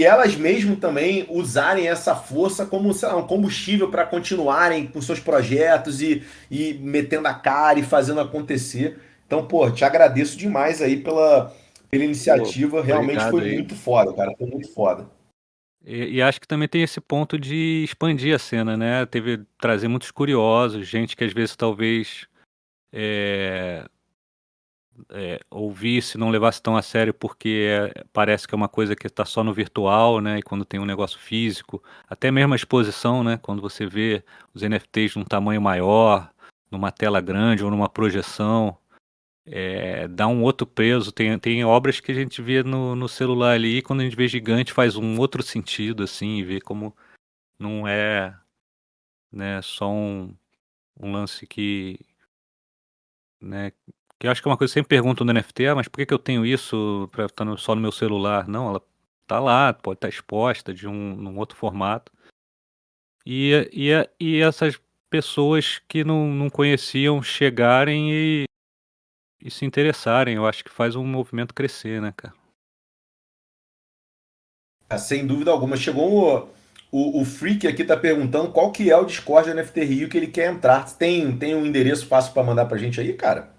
elas mesmo também usarem essa força como, sei lá, um combustível para continuarem com seus projetos e metendo a cara e fazendo acontecer. Então, pô, te agradeço demais aí pela Pô, iniciativa. Realmente obrigado foi aí. muito foda, cara. Foi muito foda. E acho que também tem esse ponto de expandir a cena, né? Trazer muitos curiosos, gente que às vezes talvez eh, ouvisse, não levasse tão a sério porque parece que é uma coisa que está só no virtual, né? E quando tem um negócio físico, até mesmo a exposição, né? Quando você vê os NFTs num tamanho maior, numa tela grande ou numa projeção, dá um outro peso. Tem obras que a gente vê no celular ali, e quando a gente vê gigante faz um outro sentido, assim, e vê como não é, né, só um lance que, né, que eu acho que é uma coisa que eu sempre pergunto no NFT, mas por que que eu tenho isso para estar só no meu celular? Não, ela tá lá, pode estar exposta num outro formato. E essas pessoas que não conheciam chegarem e se interessarem, eu acho que faz um movimento crescer, né, cara? Ah, sem dúvida alguma. Chegou o Freak aqui, tá perguntando qual que é o Discord da NFT Rio que ele quer entrar. Tem um endereço fácil para mandar pra gente aí, cara?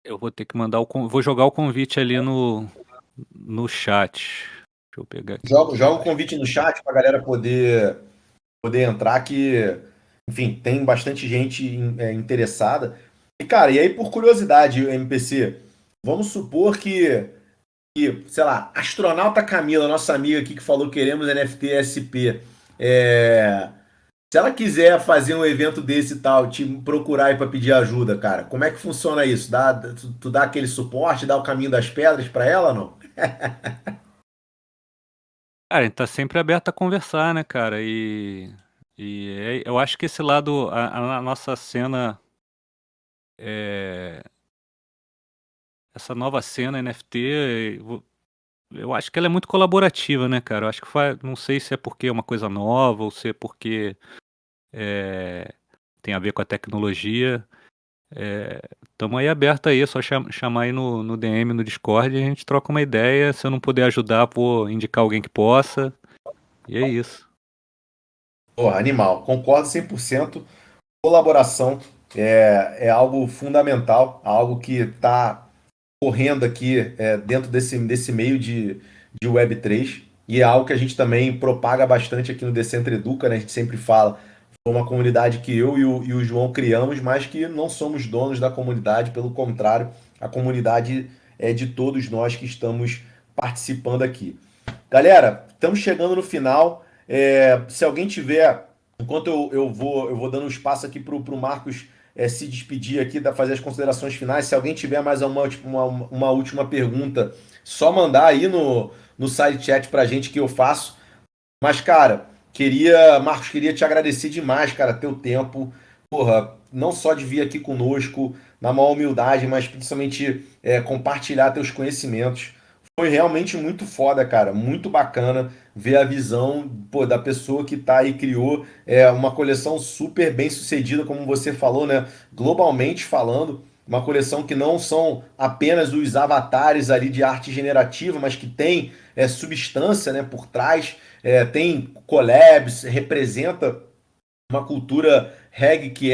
Eu vou ter que mandar vou jogar o convite ali no chat. Deixa eu pegar aqui no Joga um chat. convite no chat pra galera poder entrar, que, enfim, tem bastante gente interessada. E, cara, e aí, por curiosidade, MPC, vamos supor que, sei lá, astronauta Camila, nossa amiga aqui que falou queremos NFT SP, se ela quiser fazer um evento desse e tal, te procurar aí pra pedir ajuda, cara, como é que funciona isso? Tu dá aquele suporte, dá o caminho das pedras pra ela ou não? Cara, a gente tá sempre aberto a conversar, né, cara? Eu acho que esse lado, a nossa cena, é, essa nova cena NFT, eu acho que ela é muito colaborativa, né, cara? Eu acho que não sei se é porque é uma coisa nova ou se é porque é, tem a ver com a tecnologia. Estamos aí aberto aí, é só chamar aí no DM, no Discord, e a gente troca uma ideia. Se eu não puder ajudar, vou indicar alguém que possa. E é isso. Porra, animal. Concordo 100%. Colaboração é algo fundamental, algo que está correndo aqui dentro desse meio de Web3 e é algo que a gente também propaga bastante aqui no Decentra Educa, né? A gente sempre fala, foi uma comunidade que eu e o João criamos, mas que não somos donos da comunidade, pelo contrário, a comunidade é de todos nós que estamos participando aqui. Galera, estamos chegando no final. Se alguém tiver, enquanto eu vou dando um espaço aqui para o Marcos se despedir aqui, fazer as considerações finais. Se alguém tiver mais uma última pergunta, só mandar aí no side chat para a gente que eu faço. Mas, cara, Marcos, queria te agradecer demais, cara, teu tempo. Porra, não só de vir aqui conosco, na maior humildade, mas principalmente compartilhar teus conhecimentos. Foi realmente muito foda, cara. Muito bacana ver a visão, pô, da pessoa que tá aí, criou uma coleção super bem sucedida, como você falou, né? Globalmente falando. Uma coleção que não são apenas os avatares ali de arte generativa, mas que tem substância, né, por trás, tem collabs, representa uma cultura reggae que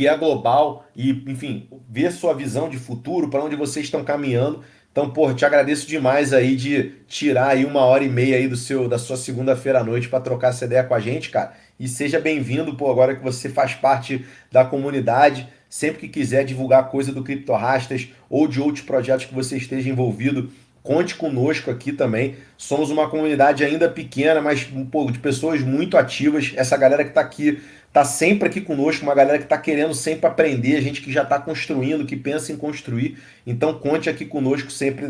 é global e, enfim, ver sua visão de futuro, para onde vocês estão caminhando. Então, pô, te agradeço demais aí de tirar aí 1h30 aí da sua segunda-feira à noite para trocar essa ideia com a gente, cara. E seja bem-vindo, pô, agora que você faz parte da comunidade. Sempre que quiser divulgar coisa do CryptoRastas ou de outros projetos que você esteja envolvido, conte conosco aqui também. Somos uma comunidade ainda pequena, mas pô, de pessoas muito ativas. Essa galera que está aqui, está sempre aqui conosco, uma galera que está querendo sempre aprender, gente que já está construindo, que pensa em construir. Então conte aqui conosco sempre,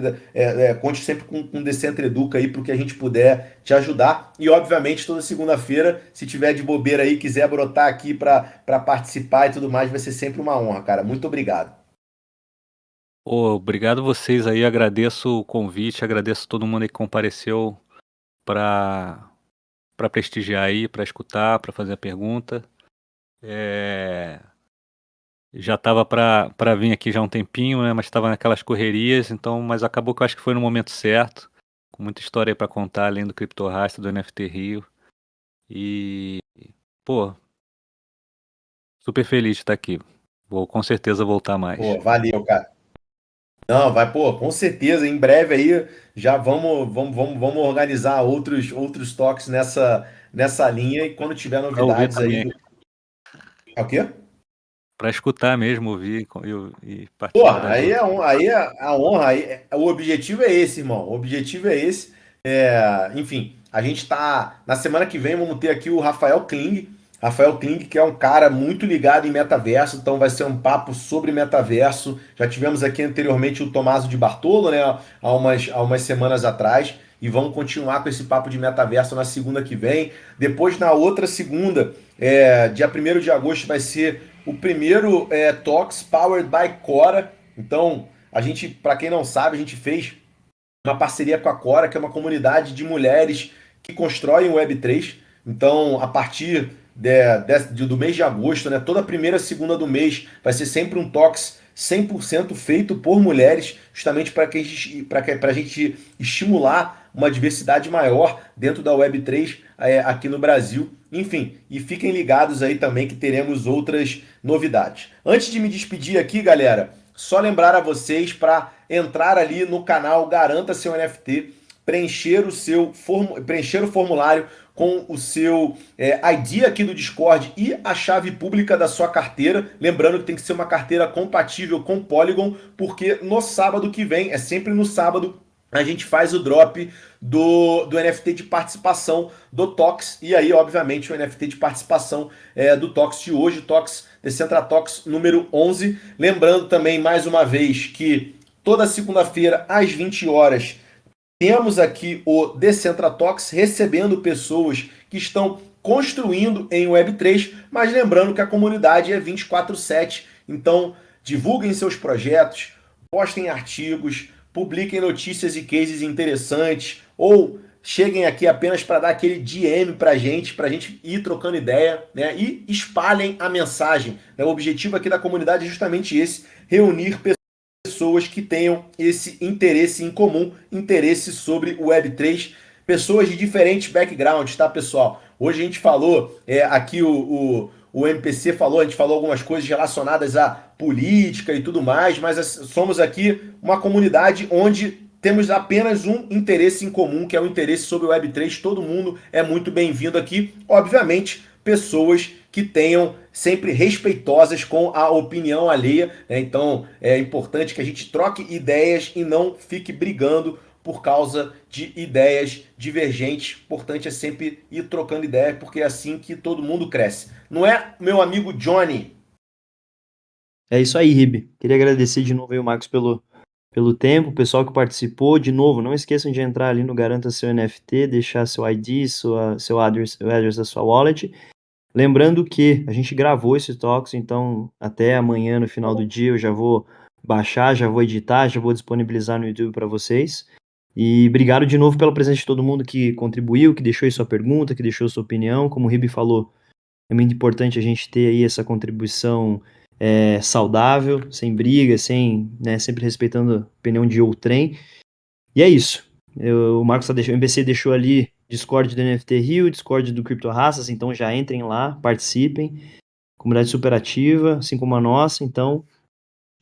conte sempre com o Decentra Educa aí para o que a gente puder te ajudar. E obviamente toda segunda-feira, se tiver de bobeira aí, quiser brotar aqui para participar e tudo mais, vai ser sempre uma honra, cara. Muito obrigado. Pô, obrigado vocês aí, agradeço o convite, agradeço todo mundo aí que compareceu para para prestigiar aí, para escutar, para fazer a pergunta. É, já estava para vir aqui já há um tempinho, né, mas estava naquelas correrias, então, mas acabou que eu acho que foi no momento certo, com muita história aí para contar, além do CryptoRasta, do NFT Rio. E, pô, super feliz de estar aqui. Vou com certeza voltar mais. Pô, valeu, cara. Não, vai, pô, com certeza. Em breve aí já vamos organizar outros toques nessa linha e quando tiver Pra ouvir novidades aí também. do. É o quê? Pra escutar mesmo, ouvir e Pô, participar das outras. aí é a honra, o objetivo é esse, irmão. O objetivo é esse. Enfim, a gente tá. Na semana que vem vamos ter aqui o Rafael Kling. Rafael Kling, que é um cara muito ligado em metaverso, então vai ser um papo sobre metaverso. Já tivemos aqui anteriormente o Tomaso de Bartolo, né? Há umas semanas atrás. E vamos continuar com esse papo de metaverso na segunda que vem. Depois, na outra segunda, dia 1º de agosto, vai ser o primeiro Talks Powered by Cora. Então, a gente, para quem não sabe, a gente fez uma parceria com a Cora, que é uma comunidade de mulheres que constroem o Web3. Então, a partir do mês de agosto, né, toda primeira segunda do mês, vai ser sempre um Talks 100% feito por mulheres, justamente para a gente estimular uma diversidade maior dentro da Web3 aqui no Brasil. Enfim, e fiquem ligados aí também que teremos outras novidades. Antes de me despedir aqui, galera, só lembrar a vocês para entrar ali no canal Garanta Seu NFT, preencher o formulário com o seu ID aqui do Discord e a chave pública da sua carteira. Lembrando que tem que ser uma carteira compatível com Polygon, porque no sábado que vem, é sempre no sábado, a gente faz o drop do NFT de participação do Tox. E aí, obviamente, o NFT de participação do Tox de hoje, Tox Decentratox número 11. Lembrando também, mais uma vez, que toda segunda-feira, às 20 horas, temos aqui o Decentratox recebendo pessoas que estão construindo em Web3, mas lembrando que a comunidade é 24/7, então divulguem seus projetos, postem artigos, publiquem notícias e cases interessantes, ou cheguem aqui apenas para dar aquele DM para a gente ir trocando ideia, né? E espalhem a mensagem, né? O objetivo aqui da comunidade é justamente esse, reunir pessoas que tenham esse interesse em comum, interesse sobre o Web3, pessoas de diferentes backgrounds, tá, pessoal? Hoje a gente falou, aqui o MPC falou, a gente falou algumas coisas relacionadas à política e tudo mais, mas somos aqui uma comunidade onde temos apenas um interesse em comum, que é o interesse sobre o Web3. Todo mundo é muito bem-vindo aqui. Obviamente, pessoas que tenham sempre respeitosas com a opinião alheia, né? Então é importante que a gente troque ideias e não fique brigando por causa de ideias divergentes. Importante é sempre ir trocando ideias, porque é assim que todo mundo cresce. Não é, meu amigo Johnny? É isso aí, Ribe. Queria agradecer de novo aí o Marcos pelo tempo, o pessoal que participou. De novo, não esqueçam de entrar ali no Garanta Seu NFT, deixar seu ID, seu address da sua wallet. Lembrando que a gente gravou esse Talks, então até amanhã, no final do dia, eu já vou baixar, já vou editar, já vou disponibilizar no YouTube para vocês. E obrigado de novo pela presença de todo mundo que contribuiu, que deixou aí sua pergunta, que deixou sua opinião. Como o Ribe falou, é muito importante a gente ter aí essa contribuição saudável, sem briga, né, sempre respeitando a opinião de outrem. E é isso. O Marcos o MBC deixou ali Discord do NFT Rio, Discord do Crypto Raças, então já entrem lá, participem. Comunidade super ativa, assim como a nossa, então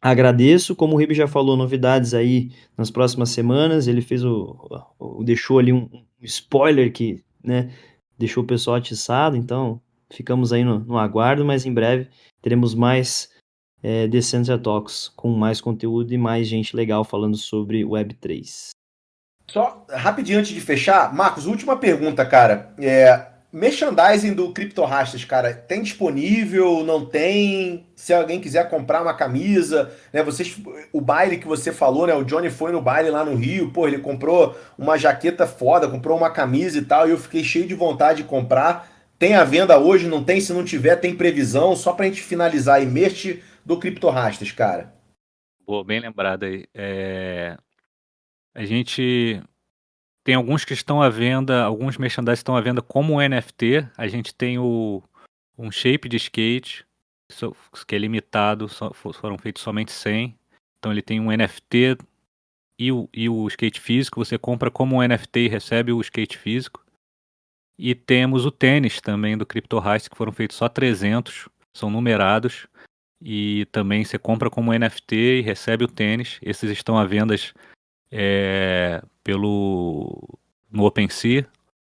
agradeço. Como o Ribe já falou, novidades aí nas próximas semanas. Ele fez deixou ali um spoiler que, né, deixou o pessoal atiçado, então ficamos aí no aguardo, mas em breve teremos mais Decentra Talks, com mais conteúdo e mais gente legal falando sobre Web3. Só rapidinho antes de fechar, Marcos, última pergunta, cara. Merchandising do CryptoRastas, cara, tem disponível? Não tem? Se alguém quiser comprar uma camisa, né? O baile que você falou, né? O Johnny foi no baile lá no Rio, pô, ele comprou uma jaqueta foda, comprou uma camisa e tal, e eu fiquei cheio de vontade de comprar. Tem à venda hoje? Não tem? Se não tiver, tem previsão? Só pra gente finalizar aí, merch do CryptoRastas, cara. Boa, bem lembrado aí. A gente tem alguns que estão à venda, alguns merchandise estão à venda como NFT. A gente tem um shape de skate, que é limitado, foram feitos somente 100. Então ele tem um NFT e o skate físico. Você compra como um NFT e recebe o skate físico. E temos o tênis também do CryptoHeist, que foram feitos só 300, são numerados. e também você compra como NFT e recebe o tênis. Esses estão à venda no OpenSea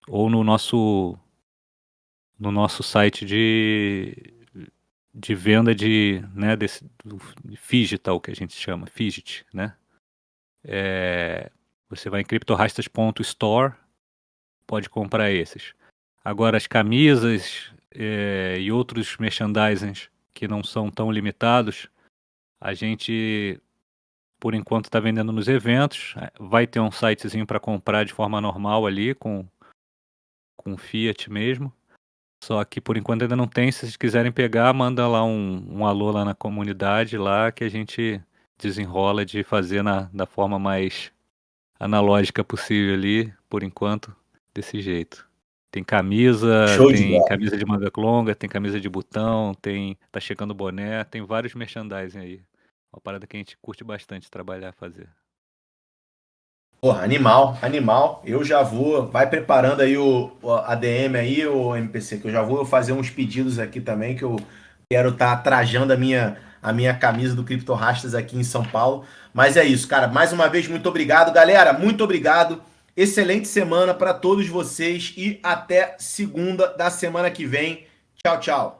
ou no nosso site de venda né, do Phygital, que a gente chama, Phygit, né? Você vai em criptorastas.store, pode comprar esses. Agora, as camisas e outros merchandisings que não são tão limitados, a gente, por enquanto, está vendendo nos eventos. Vai ter um sitezinho para comprar de forma normal ali, com Fiat mesmo. Só que, por enquanto, ainda não tem. Se vocês quiserem pegar, manda lá um alô lá na comunidade, lá que a gente desenrola de fazer da forma mais analógica possível ali, por enquanto, desse jeito. Tem camisa, Show de tem bola. camisa de manga longa, tem camisa de botão, tá chegando boné, tem vários merchandising aí. Uma parada que a gente curte bastante trabalhar, fazer. Porra, animal, animal. Eu já vou, vai preparando aí o ADM aí, o MPC, que eu já vou fazer uns pedidos aqui também, que eu quero estar trajando a minha camisa do Crypto Rastas aqui em São Paulo. Mas é isso, cara. Mais uma vez, muito obrigado, galera. Muito obrigado. Excelente semana para todos vocês e até segunda da semana que vem. Tchau, tchau.